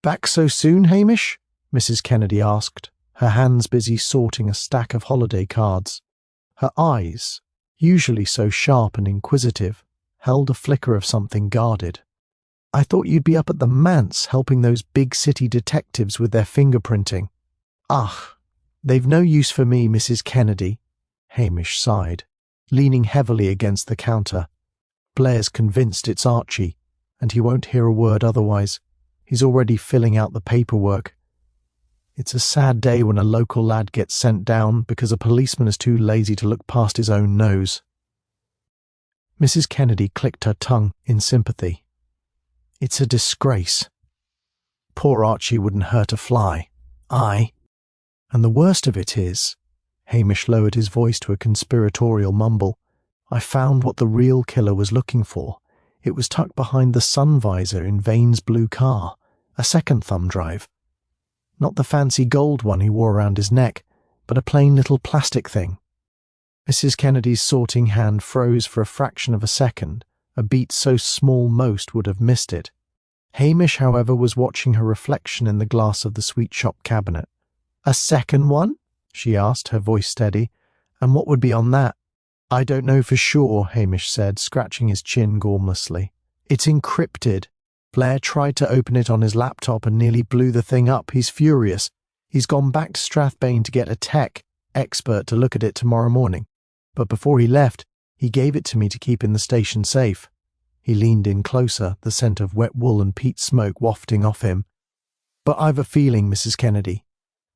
"Back so soon, Hamish?" Mrs. Kennedy asked, her hands busy sorting a stack of holiday cards. Her eyes, usually so sharp and inquisitive, held a flicker of something guarded. "I thought you'd be up at the manse helping those big city detectives with their fingerprinting." "Ah, they've no use for me, Mrs. Kennedy," Hamish sighed, leaning heavily against the counter. "Blair's convinced it's Archie, and he won't hear a word otherwise. He's already filling out the paperwork. It's a sad day when a local lad gets sent down because a policeman is too lazy to look past his own nose." Mrs. Kennedy clicked her tongue in sympathy. "It's a disgrace. Poor Archie wouldn't hurt a fly. Aye. And the worst of it is," Hamish lowered his voice to a conspiratorial mumble, "I found what the real killer was looking for. It was tucked behind the sun visor in Vane's blue car, a second thumb drive. Not the fancy gold one he wore around his neck, but a plain little plastic thing." Mrs. Kennedy's sorting hand froze for a fraction of a second, a beat so small most would have missed it. Hamish, however, was watching her reflection in the glass of the sweet shop cabinet. "A second one?" she asked, her voice steady. "And what would be on that?" "I don't know for sure," Hamish said, scratching his chin gormlessly. "It's encrypted. Blair tried to open it on his laptop and nearly blew the thing up. He's furious. He's gone back to Strathbane to get a tech expert to look at it tomorrow morning. But before he left, he gave it to me to keep in the station safe." He leaned in closer, the scent of wet wool and peat smoke wafting off him. "But I've a feeling, Mrs. Kennedy.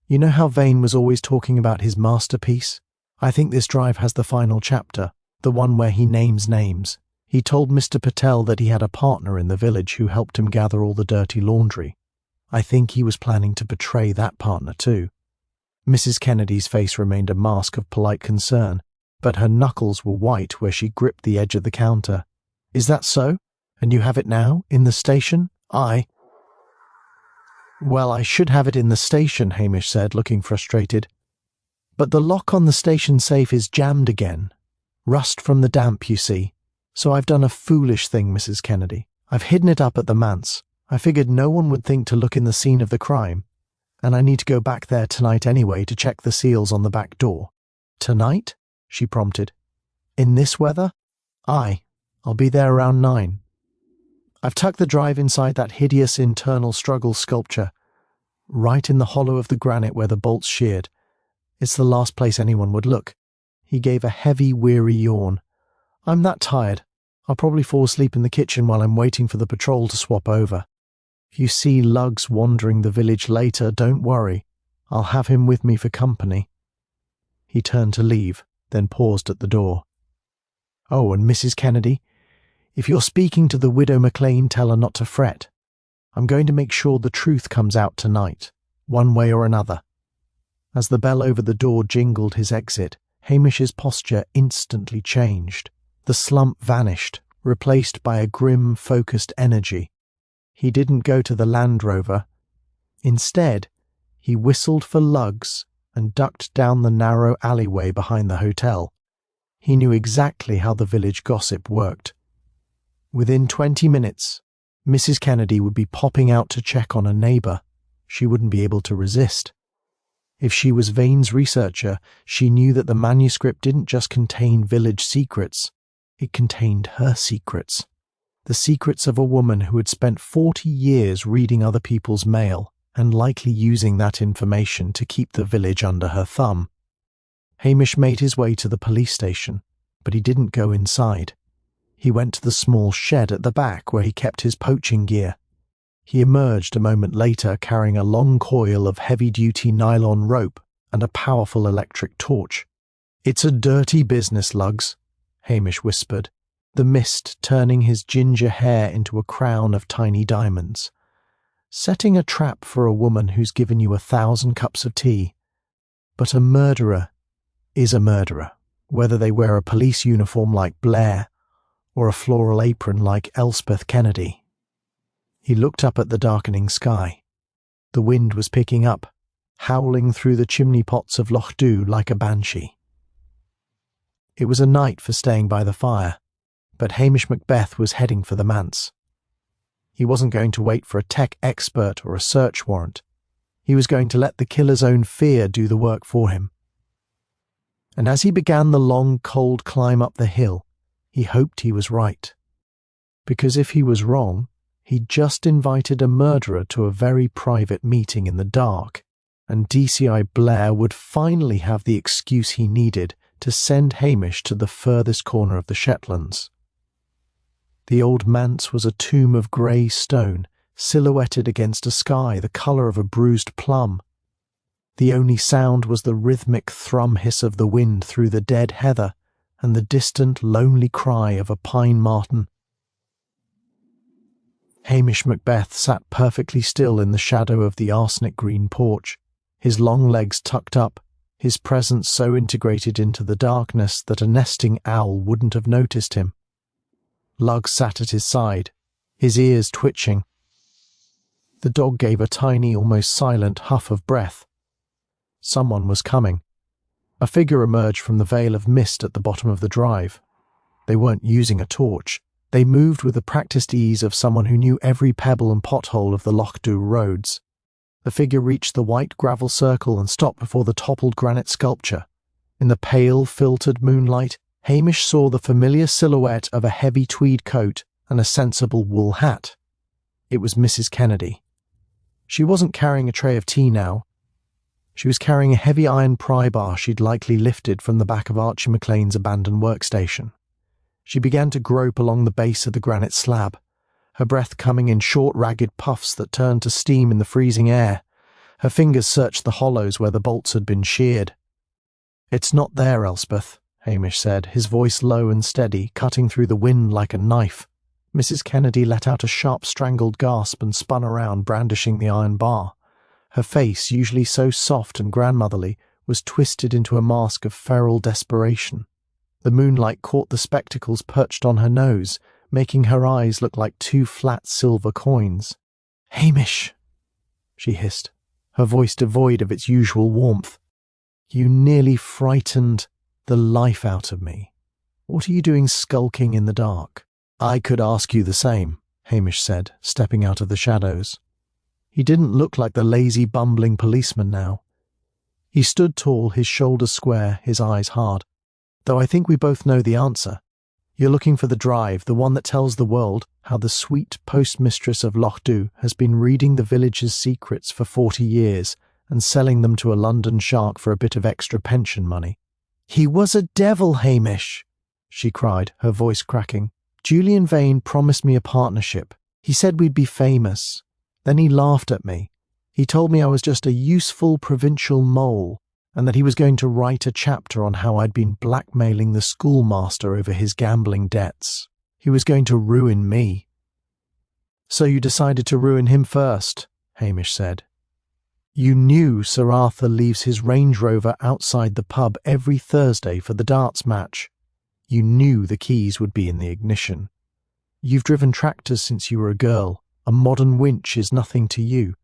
You know how Vane was always talking about his masterpiece? I think this drive has the final chapter, the one where he names names. He told Mr. Patel that he had a partner in the village who helped him gather all the dirty laundry. I think he was planning to betray that partner too." Mrs. Kennedy's face remained a mask of polite concern, but her knuckles were white where she gripped the edge of the counter. "Is that so? And you have it now, in the station?" "Aye." "Well, I should have it in the station," Hamish said, looking frustrated. "But the lock on the station safe is jammed again. Rust from the damp, you see. So I've done a foolish thing, Mrs. Kennedy. I've hidden it up at the manse. I figured no one would think to look in the scene of the crime. And I need to go back there tonight anyway to check the seals on the back door." "Tonight?" she prompted. "In this weather?" "Aye. I'll be there around 9. I've tucked the drive inside that hideous internal struggle sculpture, right in the hollow of the granite where the bolts sheared. It's the last place anyone would look." He gave a heavy, weary yawn. "I'm that tired. I'll probably fall asleep in the kitchen while I'm waiting for the patrol to swap over. If you see Lugs wandering the village later, don't worry. I'll have him with me for company." He turned to leave, then paused at the door. "Oh, and Mrs. Kennedy, if you're speaking to the widow McLean, tell her not to fret. I'm going to make sure the truth comes out tonight, one way or another." As the bell over the door jingled his exit, Hamish's posture instantly changed. The slump vanished, replaced by a grim, focused energy. He didn't go to the Land Rover. Instead, he whistled for lugs and ducked down the narrow alleyway behind the hotel. He knew exactly how the village gossip worked. Within 20 minutes, Mrs. Kennedy would be popping out to check on a neighbour. She wouldn't be able to resist. If she was Vane's researcher, she knew that the manuscript didn't just contain village secrets, it contained her secrets. The secrets of a woman who had spent 40 years reading other people's mail and likely using that information to keep the village under her thumb. Hamish made his way to the police station, but he didn't go inside. He went to the small shed at the back where he kept his poaching gear. He emerged a moment later carrying a long coil of heavy-duty nylon rope and a powerful electric torch. "It's a dirty business, Lugs," Hamish whispered, the mist turning his ginger hair into a crown of tiny diamonds. "Setting a trap for a woman who's given you 1,000 cups of tea. But a murderer is a murderer, whether they wear a police uniform like Blair or a floral apron like Elspeth Kennedy." He looked up at the darkening sky. The wind was picking up, howling through the chimney pots of Lochdubh like a banshee. It was a night for staying by the fire, but Hamish Macbeth was heading for the manse. He wasn't going to wait for a tech expert or a search warrant. He was going to let the killer's own fear do the work for him. And as he began the long, cold climb up the hill, he hoped he was right. Because if he was wrong, he'd just invited a murderer to a very private meeting in the dark, and DCI Blair would finally have the excuse he needed to send Hamish to the furthest corner of the Shetlands. The old manse was a tomb of grey stone, silhouetted against a sky the colour of a bruised plum. The only sound was the rhythmic thrum hiss of the wind through the dead heather and the distant, lonely cry of a pine marten. Hamish Macbeth sat perfectly still in the shadow of the arsenic-green porch, his long legs tucked up, his presence so integrated into the darkness that a nesting owl wouldn't have noticed him. Lug sat at his side, his ears twitching. The dog gave a tiny, almost silent huff of breath. Someone was coming. A figure emerged from the veil of mist at the bottom of the drive. They weren't using a torch. They moved with the practiced ease of someone who knew every pebble and pothole of the Lochdubh roads. The figure reached the white gravel circle and stopped before the toppled granite sculpture. In the pale, filtered moonlight, Hamish saw the familiar silhouette of a heavy tweed coat and a sensible wool hat. It was Mrs. Kennedy. She wasn't carrying a tray of tea now. She was carrying a heavy iron pry bar she'd likely lifted from the back of Archie McLean's abandoned workstation. She began to grope along the base of the granite slab, her breath coming in short, ragged puffs that turned to steam in the freezing air. Her fingers searched the hollows where the bolts had been sheared. "It's not there, Elspeth," Hamish said, his voice low and steady, cutting through the wind like a knife. Mrs. Kennedy let out a sharp, strangled gasp and spun around, brandishing the iron bar. Her face, usually so soft and grandmotherly, was twisted into a mask of feral desperation. The moonlight caught the spectacles perched on her nose, making her eyes look like two flat silver coins. "Hamish," she hissed, her voice devoid of its usual warmth. "You nearly frightened the life out of me. What are you doing skulking in the dark?" "I could ask you the same," Hamish said, stepping out of the shadows. He didn't look like the lazy, bumbling policeman now. He stood tall, his shoulders square, his eyes hard. "Though I think we both know the answer. You're looking for the drive, the one that tells the world how the sweet postmistress of Lochdubh has been reading the village's secrets for 40 years and selling them to a London shark for a bit of extra pension money." "He was a devil, Hamish," she cried, her voice cracking. "Julian Vane promised me a partnership. He said we'd be famous. Then he laughed at me. He told me I was just a useful provincial mole, and that he was going to write a chapter on how I'd been blackmailing the schoolmaster over his gambling debts. He was going to ruin me." "So you decided to ruin him first," Hamish said. You knew Sir Arthur leaves his Range Rover outside the pub every Thursday for the darts match. You knew the keys would be in the ignition. You've driven tractors since you were a girl. A modern winch is nothing to you.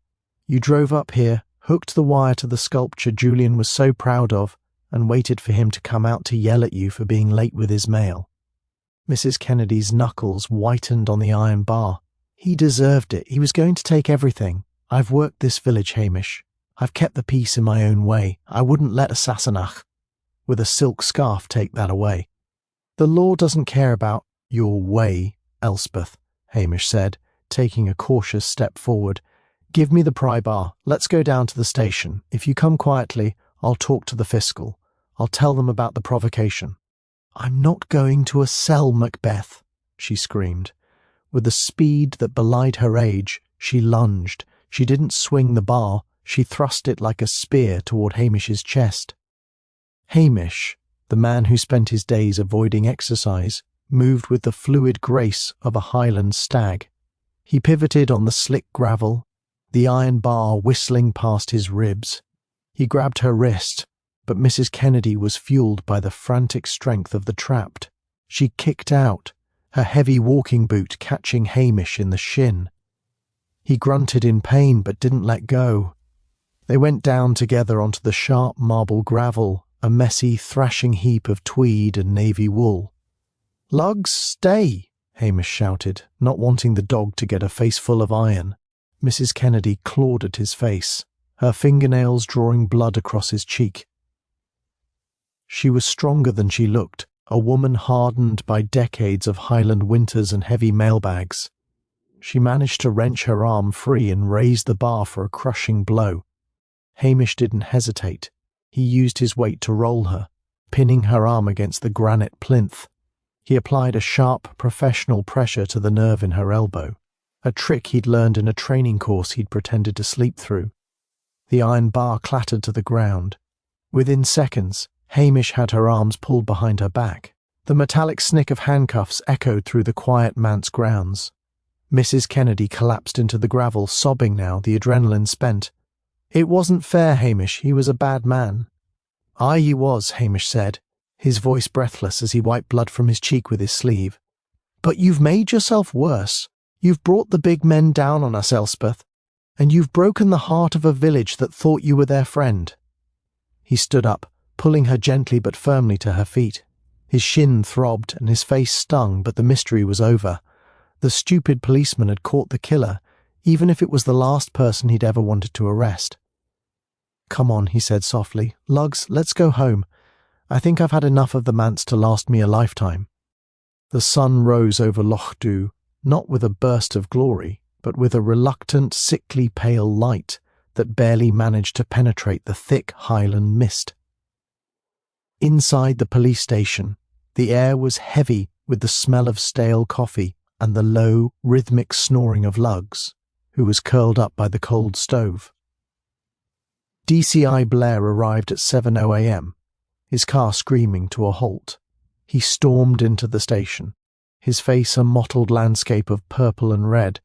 You drove up here, hooked the wire to the sculpture Julian was so proud of, and waited for him to come out to yell at you for being late with his mail. Mrs. Kennedy's knuckles whitened on the iron bar. He deserved it. He was going to take everything. I've worked this village, Hamish. I've kept the peace in my own way. I wouldn't let a Sassenach with a silk scarf take that away. The law doesn't care about your way, Elspeth, Hamish said, taking a cautious step forward. Give me the pry bar. Let's go down to the station. If you come quietly, I'll talk to the fiscal. I'll tell them about the provocation. I'm not going to a cell, Macbeth, she screamed. With a speed that belied her age, she lunged. She didn't swing the bar. She thrust it like a spear toward Hamish's chest. Hamish, the man who spent his days avoiding exercise, moved with the fluid grace of a Highland stag. He pivoted on the slick gravel, the iron bar whistling past his ribs. He grabbed her wrist, but Mrs. Kennedy was fueled by the frantic strength of the trapped. She kicked out, her heavy walking boot catching Hamish in the shin. He grunted in pain but didn't let go. They went down together onto the sharp marble gravel, a messy, thrashing heap of tweed and navy wool. "Lugs, stay!" Hamish shouted, not wanting the dog to get a face full of iron. Mrs. Kennedy clawed at his face, her fingernails drawing blood across his cheek. She was stronger than she looked, a woman hardened by decades of Highland winters and heavy mailbags. She managed to wrench her arm free and raise the bar for a crushing blow. Hamish didn't hesitate. He used his weight to roll her, pinning her arm against the granite plinth. He applied a sharp, professional pressure to the nerve in her elbow, a trick he'd learned in a training course he'd pretended to sleep through. The iron bar clattered to the ground. Within seconds, Hamish had her arms pulled behind her back. The metallic snick of handcuffs echoed through the quiet manse grounds. Mrs. Kennedy collapsed into the gravel, sobbing now, the adrenaline spent. "It wasn't fair, Hamish. He was a bad man." "Aye, he was," Hamish said, his voice breathless as he wiped blood from his cheek with his sleeve. "But you've made yourself worse. You've brought the big men down on us, Elspeth, and you've broken the heart of a village that thought you were their friend." He stood up, pulling her gently but firmly to her feet. His shin throbbed and his face stung, but the mystery was over. The stupid policeman had caught the killer, even if it was the last person he'd ever wanted to arrest. "Come on," he said softly. "Lugs, let's go home. I think I've had enough of the manse to last me a lifetime." The sun rose over Lochdubh, not with a burst of glory, but with a reluctant, sickly pale light that barely managed to penetrate the thick Highland mist. Inside the police station, the air was heavy with the smell of stale coffee and the low, rhythmic snoring of Lugs, who was curled up by the cold stove. DCI Blair arrived at 7:00 a.m., his car screaming to a halt. He stormed into the station, his face a mottled landscape of purple and red,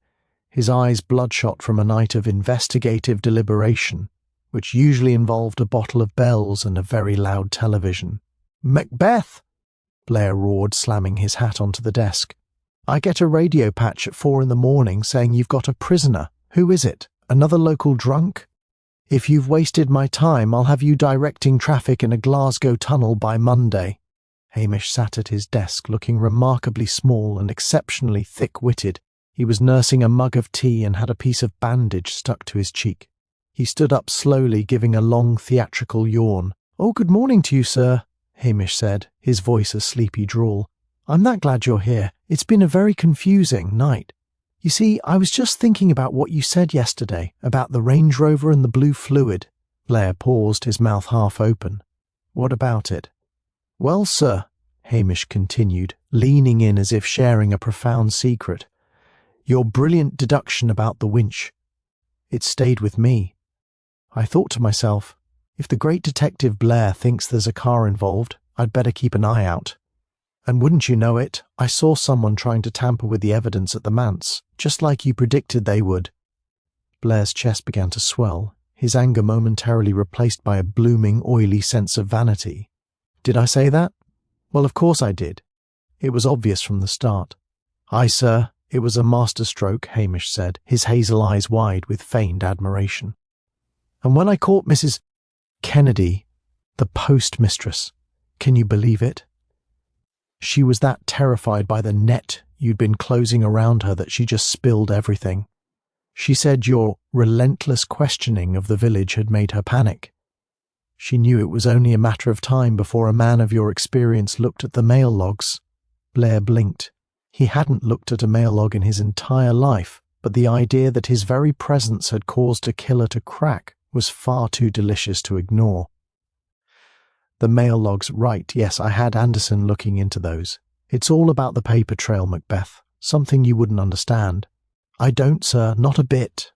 his eyes bloodshot from a night of investigative deliberation, which usually involved a bottle of bells and a very loud television. "Macbeth!" Blair roared, slamming his hat onto the desk. "I get a radio patch at 4 a.m. saying you've got a prisoner. Who is it? Another local drunk? If you've wasted my time, I'll have you directing traffic in a Glasgow tunnel by Monday." Hamish sat at his desk, looking remarkably small and exceptionally thick-witted. He was nursing a mug of tea and had a piece of bandage stuck to his cheek. He stood up slowly, giving a long theatrical yawn. "Oh, good morning to you, sir," Hamish said, his voice a sleepy drawl. "I'm that glad you're here. It's been a very confusing night. You see, I was just thinking about what you said yesterday, about the Range Rover and the blue fluid." Blair paused, his mouth half open. "What about it?" "Well, sir," Hamish continued, leaning in as if sharing a profound secret, "your brilliant deduction about the winch. It stayed with me. I thought to myself, if the great detective Blair thinks there's a car involved, I'd better keep an eye out. And wouldn't you know it, I saw someone trying to tamper with the evidence at the manse, just like you predicted they would." Blair's chest began to swell, his anger momentarily replaced by a blooming, oily sense of vanity. "Did I say that? Well, of course I did. It was obvious from the start." "Aye, sir, it was a masterstroke," Hamish said, his hazel eyes wide with feigned admiration. "And when I caught Mrs. Kennedy, the postmistress, can you believe it? She was that terrified by the net you'd been closing around her that she just spilled everything. She said your relentless questioning of the village had made her panic. She knew it was only a matter of time before a man of your experience looked at the mail logs." Blair blinked. He hadn't looked at a mail log in his entire life, but the idea that his very presence had caused a killer to crack was far too delicious to ignore. "The mail logs, right, yes, I had Anderson looking into those. It's all about the paper trail, Macbeth, something you wouldn't understand." "I don't, sir, not a bit,"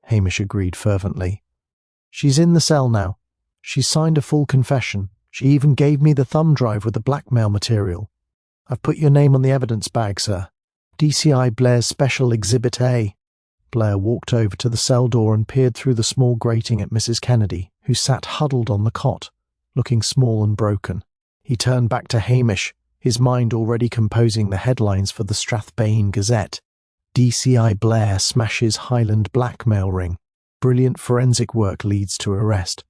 Hamish agreed fervently. "She's in the cell now. She's signed a full confession. She even gave me the thumb drive with the blackmail material. I've put your name on the evidence bag, sir. DCI Blair's Special Exhibit A." Blair walked over to the cell door and peered through the small grating at Mrs. Kennedy, who sat huddled on the cot, looking small and broken. He turned back to Hamish, his mind already composing the headlines for the Strathbane Gazette. DCI Blair smashes Highland blackmail ring. Brilliant forensic work leads to arrest.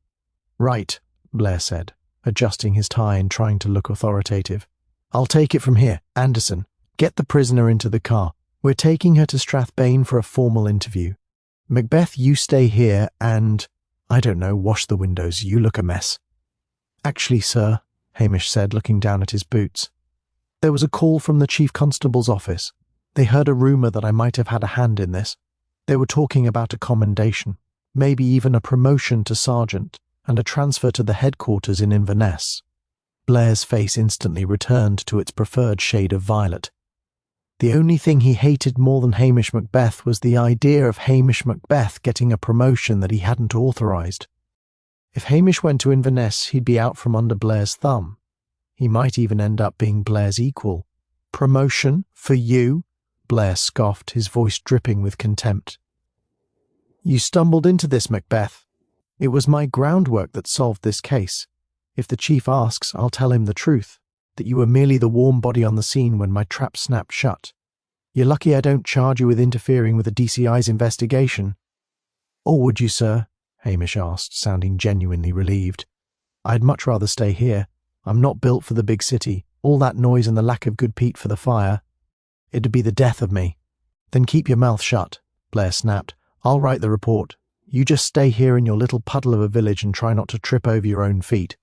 "Right," Blair said, adjusting his tie and trying to look authoritative. "I'll take it from here. Anderson, get the prisoner into the car. We're taking her to Strathbane for a formal interview. Macbeth, you stay here and, I don't know, wash the windows. You look a mess." "Actually, sir," Hamish said, looking down at his boots, "there was a call from the chief constable's office. They heard a rumour that I might have had a hand in this. They were talking about a commendation, maybe even a promotion to sergeant, and a transfer to the headquarters in Inverness." Blair's face instantly returned to its preferred shade of violet. The only thing he hated more than Hamish Macbeth was the idea of Hamish Macbeth getting a promotion that he hadn't authorised. If Hamish went to Inverness, he'd be out from under Blair's thumb. He might even end up being Blair's equal. "Promotion? For you?" Blair scoffed, his voice dripping with contempt. "You stumbled into this, Macbeth. It was my groundwork that solved this case. If the chief asks, I'll tell him the truth, that you were merely the warm body on the scene when my trap snapped shut. You're lucky I don't charge you with interfering with the DCI's investigation." "Or would you, sir?" Hamish asked, sounding genuinely relieved. "I'd much rather stay here. I'm not built for the big city. All that noise and the lack of good peat for the fire. It'd be the death of me." "Then keep your mouth shut," Blair snapped. "I'll write the report. You just stay here in your little puddle of a village and try not to trip over your own feet."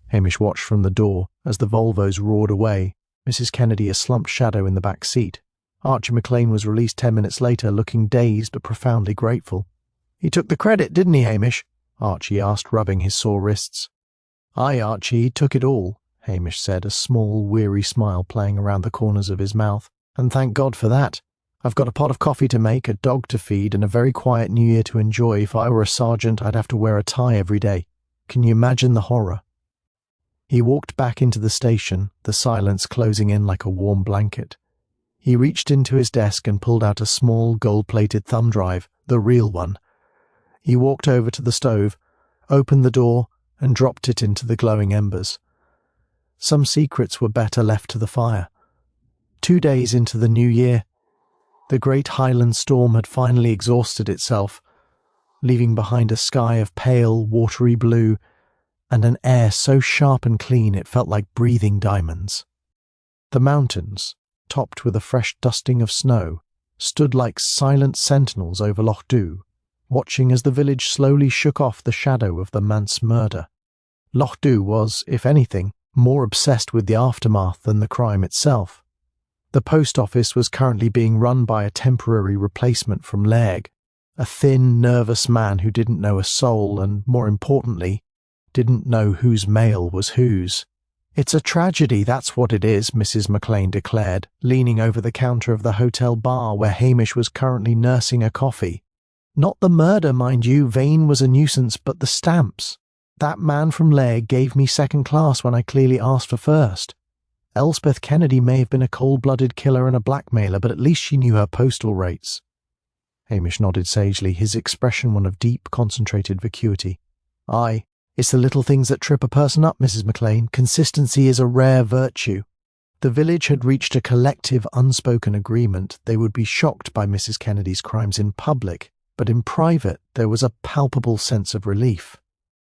Hamish watched from the door as the Volvos roared away, Mrs. Kennedy a slumped shadow in the back seat. Archie McLean was released 10 minutes later, looking dazed but profoundly grateful. "He took the credit, didn't he, Hamish?" Archie asked, rubbing his sore wrists. "Aye, Archie, he took it all," Hamish said, a small, weary smile playing around the corners of his mouth. "And thank God for that. I've got a pot of coffee to make, a dog to feed, and a very quiet New Year to enjoy. If I were a sergeant, I'd have to wear a tie every day. Can you imagine the horror?" He walked back into the station, the silence closing in like a warm blanket. He reached into his desk and pulled out a small, gold-plated thumb drive, the real one. He walked over to the stove, opened the door, and dropped it into the glowing embers. Some secrets were better left to the fire. 2 days into the new year, the great Highland storm had finally exhausted itself, leaving behind a sky of pale, watery blue and an air so sharp and clean it felt like breathing diamonds. The mountains, topped with a fresh dusting of snow, stood like silent sentinels over Lochdubh, watching as the village slowly shook off the shadow of the manse murder. Lochdubh was, if anything, more obsessed with the aftermath than the crime itself. The post office was currently being run by a temporary replacement from Lairg, a thin, nervous man who didn't know a soul and, more importantly, didn't know whose mail was whose. "It's a tragedy, that's what it is," Mrs. McLean declared, leaning over the counter of the hotel bar where Hamish was currently nursing a coffee. "Not the murder, mind you, Vane was a nuisance, but the stamps. That man from Lairg gave me second class when I clearly asked for first. Elspeth Kennedy may have been a cold-blooded killer and a blackmailer, but at least she knew her postal rates." Hamish nodded sagely, his expression one of deep, concentrated vacuity. Aye, it's the little things that trip a person up, Mrs. McLean. Consistency is a rare virtue. The village had reached a collective, unspoken agreement. They would be shocked by Mrs. Kennedy's crimes in public, but in private there was a palpable sense of relief.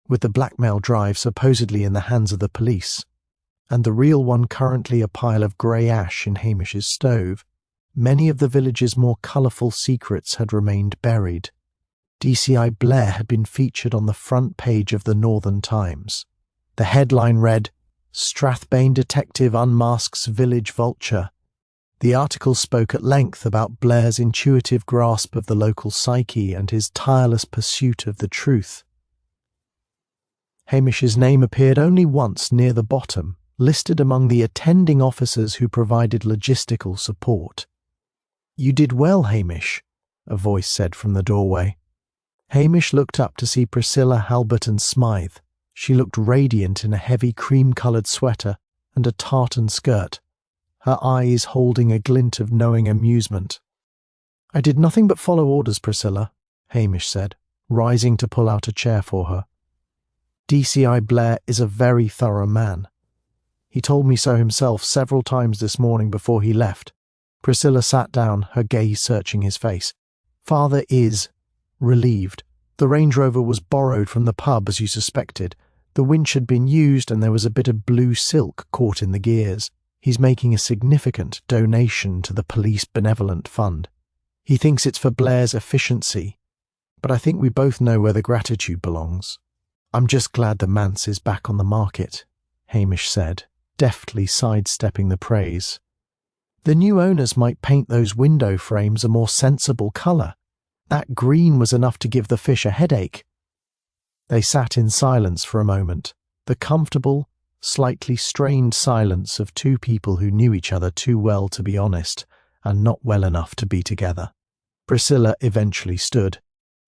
With the blackmail drive supposedly in the hands of the police, and the real one currently a pile of grey ash in Hamish's stove, many of the village's more colourful secrets had remained buried. DCI Blair had been featured on the front page of the Northern Times. The headline read, "Strathbane Detective Unmasks Village Vulture." The article spoke at length about Blair's intuitive grasp of the local psyche and his tireless pursuit of the truth. Hamish's name appeared only once near the bottom, listed among the attending officers who provided logistical support. "You did well, Hamish," a voice said from the doorway. Hamish looked up to see Priscilla Halberton Smythe. She looked radiant in a heavy cream-coloured sweater and a tartan skirt, her eyes holding a glint of knowing amusement. "I did nothing but follow orders, Priscilla," Hamish said, rising to pull out a chair for her. "DCI Blair is a very thorough man. He told me so himself several times this morning before he left." Priscilla sat down, her gaze searching his face. "Father is relieved. The Range Rover was borrowed from the pub, as you suspected. The winch had been used and there was a bit of blue silk caught in the gears. He's making a significant donation to the Police Benevolent Fund. He thinks it's for Blair's efficiency, but I think we both know where the gratitude belongs. I'm just glad the manse is back on the market," Hamish said, deftly sidestepping the praise. "The new owners might paint those window frames a more sensible colour. That green was enough to give the fish a headache." They sat in silence for a moment, the comfortable, slightly strained silence of two people who knew each other too well to be honest, and not well enough to be together. Priscilla eventually stood,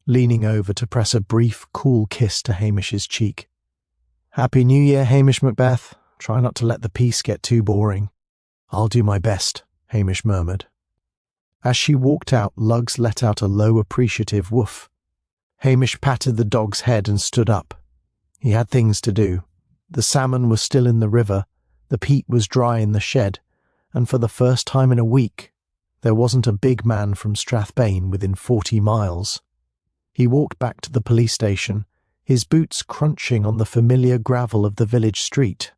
leaning over to press a brief, cool kiss to Hamish's cheek. "Happy New Year, Hamish Macbeth. Try not to let the peace get too boring." "I'll do my best," Hamish murmured. As she walked out, Lugs let out a low, appreciative woof. Hamish patted the dog's head and stood up. He had things to do. The salmon was still in the river, the peat was dry in the shed, and for the first time in a week, there wasn't a big man from Strathbane within 40 miles. He walked back to the police station, his boots crunching on the familiar gravel of the village street.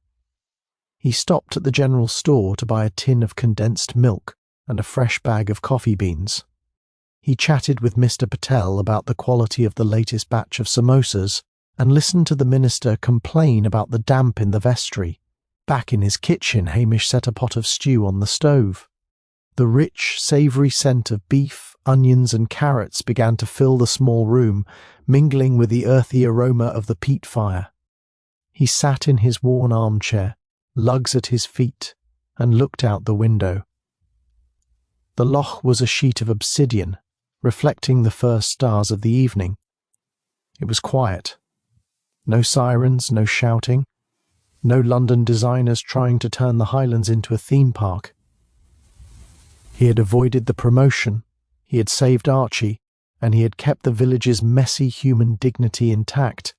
He stopped at the general store to buy a tin of condensed milk and a fresh bag of coffee beans. He chatted with Mr. Patel about the quality of the latest batch of samosas and listened to the minister complain about the damp in the vestry. Back in his kitchen, Hamish set a pot of stew on the stove. The rich, savoury scent of beef, onions and carrots began to fill the small room, mingling with the earthy aroma of the peat fire. He sat in his worn armchair, Lugs at his feet, and looked out the window. The loch was a sheet of obsidian, reflecting the first stars of the evening. It was quiet. No sirens, no shouting, no London designers trying to turn the Highlands into a theme park. He had avoided the promotion, he had saved Archie, and he had kept the village's messy human dignity intact.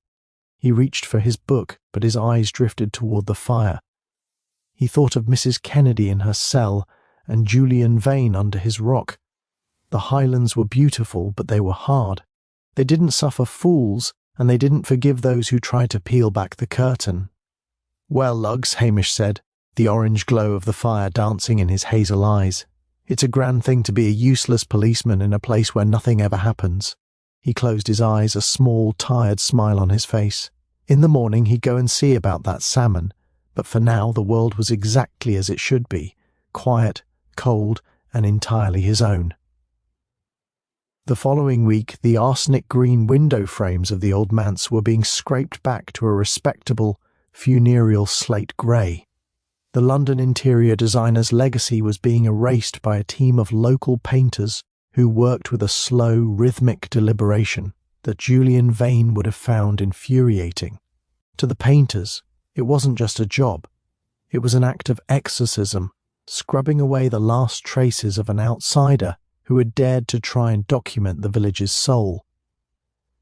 He reached for his book, but his eyes drifted toward the fire. He thought of Mrs. Kennedy in her cell and Julian Vane under his rock. The Highlands were beautiful, but they were hard. They didn't suffer fools, and they didn't forgive those who tried to peel back the curtain. "Well, Lugs," Hamish said, the orange glow of the fire dancing in his hazel eyes. "It's a grand thing to be a useless policeman in a place where nothing ever happens." He closed his eyes, a small, tired smile on his face. In the morning he'd go and see about that salmon, but for now the world was exactly as it should be, quiet, cold, and entirely his own. The following week, the arsenic-green window frames of the old manse were being scraped back to a respectable, funereal slate grey. The London interior designer's legacy was being erased by a team of local painters who worked with a slow, rhythmic deliberation that Julian Vane would have found infuriating. To the painters, it wasn't just a job. It was an act of exorcism, scrubbing away the last traces of an outsider who had dared to try and document the village's soul.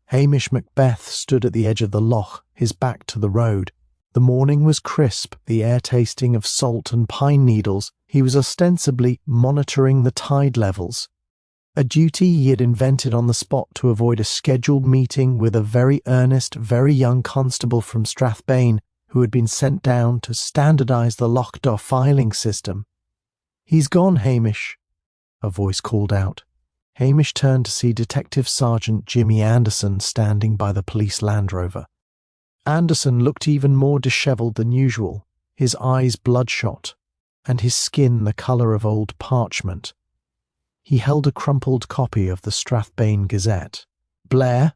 Hamish Macbeth stood at the edge of the loch, his back to the road. The morning was crisp, the air tasting of salt and pine needles. He was ostensibly monitoring the tide levels, a duty he had invented on the spot to avoid a scheduled meeting with a very earnest, very young constable from Strathbane who had been sent down to standardise the Lochdubh filing system. "He's gone, Hamish," a voice called out. Hamish turned to see Detective Sergeant Jimmy Anderson standing by the police Land Rover. Anderson looked even more dishevelled than usual, his eyes bloodshot, and his skin the colour of old parchment. He held a crumpled copy of the Strathbane Gazette. "Blair?"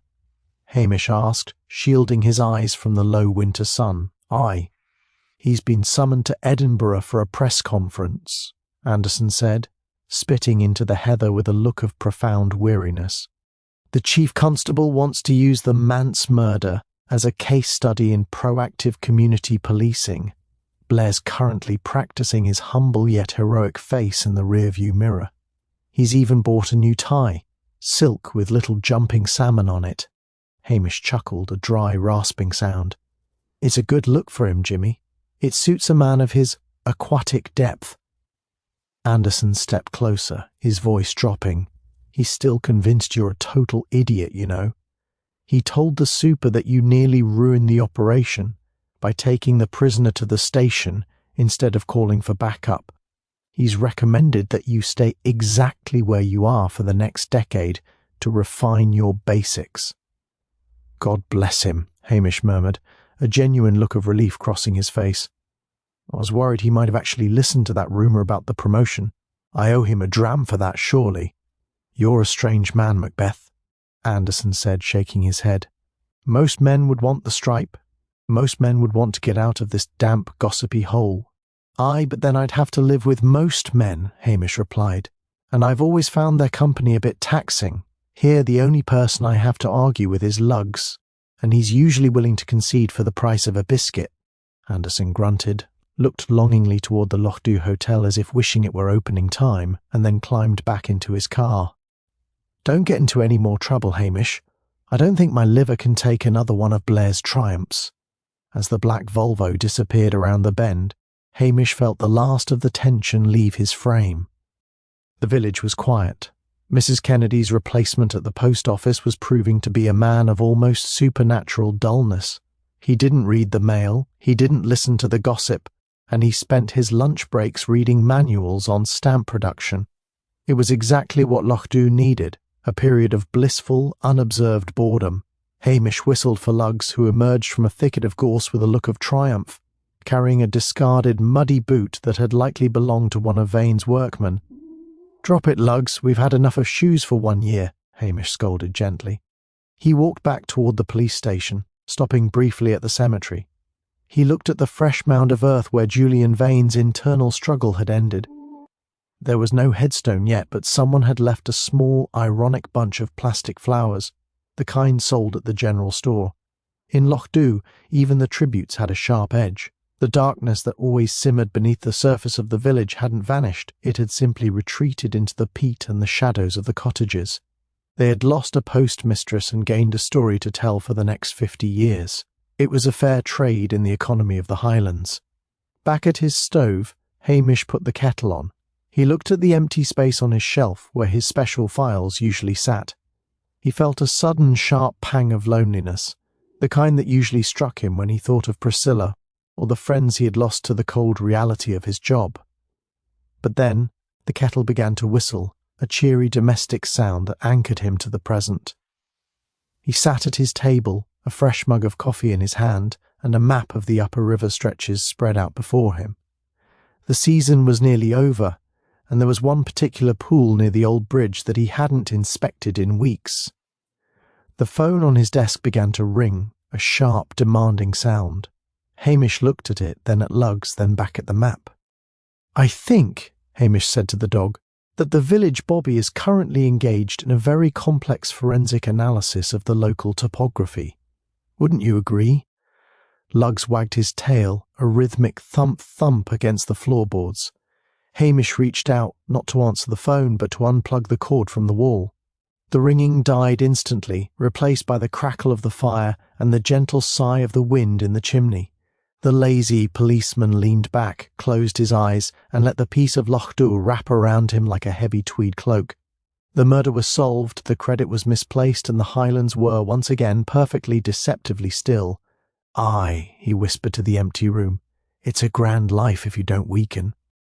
Hamish asked, shielding his eyes from the low winter sun. "Aye. He's been summoned to Edinburgh for a press conference," Anderson said, spitting into the heather with a look of profound weariness. "The Chief Constable wants to use the Manse murder as a case study in proactive community policing. Blair's currently practicing his humble yet heroic face in the rearview mirror. He's even bought a new tie, silk with little jumping salmon on it." Hamish chuckled, a dry, rasping sound. "It's a good look for him, Jimmy. It suits a man of his aquatic depth." Anderson stepped closer, his voice dropping. "He's still convinced you're a total idiot, you know. He told the super that you nearly ruined the operation by taking the prisoner to the station instead of calling for backup. He's recommended that you stay exactly where you are for the next decade to refine your basics." "God bless him," Hamish murmured, a genuine look of relief crossing his face. "I was worried he might have actually listened to that rumour about the promotion. I owe him a dram for that, surely." "You're a strange man, Macbeth," Anderson said, shaking his head. "Most men would want the stripe. Most men would want to get out of this damp, gossipy hole." "Aye, but then I'd have to live with most men," Hamish replied, "and I've always found their company a bit taxing. Here the only person I have to argue with is Lugs, and he's usually willing to concede for the price of a biscuit." Anderson grunted, looked longingly toward the Lochdubh Hotel as if wishing it were opening time, and then climbed back into his car. "Don't get into any more trouble, Hamish. I don't think my liver can take another one of Blair's triumphs." As the black Volvo disappeared around the bend, Hamish felt the last of the tension leave his frame. The village was quiet. Mrs. Kennedy's replacement at the post office was proving to be a man of almost supernatural dullness. He didn't read the mail, he didn't listen to the gossip, and he spent his lunch breaks reading manuals on stamp production. It was exactly what Lochdubh needed, a period of blissful, unobserved boredom. Hamish whistled for Lugs, who emerged from a thicket of gorse with a look of triumph, carrying a discarded, muddy boot that had likely belonged to one of Vane's workmen. "Drop it, Lugs, we've had enough of shoes for 1 year," Hamish scolded gently. He walked back toward the police station, stopping briefly at the cemetery. He looked at the fresh mound of earth where Julian Vane's internal struggle had ended. There was no headstone yet, but someone had left a small, ironic bunch of plastic flowers, the kind sold at the general store. In Lochdubh, even the tributes had a sharp edge. The darkness that always simmered beneath the surface of the village hadn't vanished. It had simply retreated into the peat and the shadows of the cottages. They had lost a postmistress and gained a story to tell for the next 50 years. It was a fair trade in the economy of the Highlands. Back at his stove, Hamish put the kettle on. He looked at the empty space on his shelf where his special files usually sat. He felt a sudden sharp pang of loneliness, the kind that usually struck him when he thought of Priscilla or the friends he had lost to the cold reality of his job. But then the kettle began to whistle, a cheery domestic sound that anchored him to the present. He sat at his table, a fresh mug of coffee in his hand and a map of the upper river stretches spread out before him. The season was nearly over, and there was one particular pool near the old bridge that he hadn't inspected in weeks. The phone on his desk began to ring, a sharp, demanding sound. Hamish looked at it, then at Lugs, then back at the map. "I think," Hamish said to the dog, "that the village bobby is currently engaged in a very complex forensic analysis of the local topography. Wouldn't you agree?" Lugs wagged his tail, a rhythmic thump-thump against the floorboards. Hamish reached out, not to answer the phone, but to unplug the cord from the wall. The ringing died instantly, replaced by the crackle of the fire and the gentle sigh of the wind in the chimney. The lazy policeman leaned back, closed his eyes, and let the piece of Lochdubh wrap around him like a heavy tweed cloak. The murder was solved, the credit was misplaced, and the Highlands were, once again, perfectly deceptively still. "Aye," he whispered to the empty room. "It's a grand life if you don't weaken."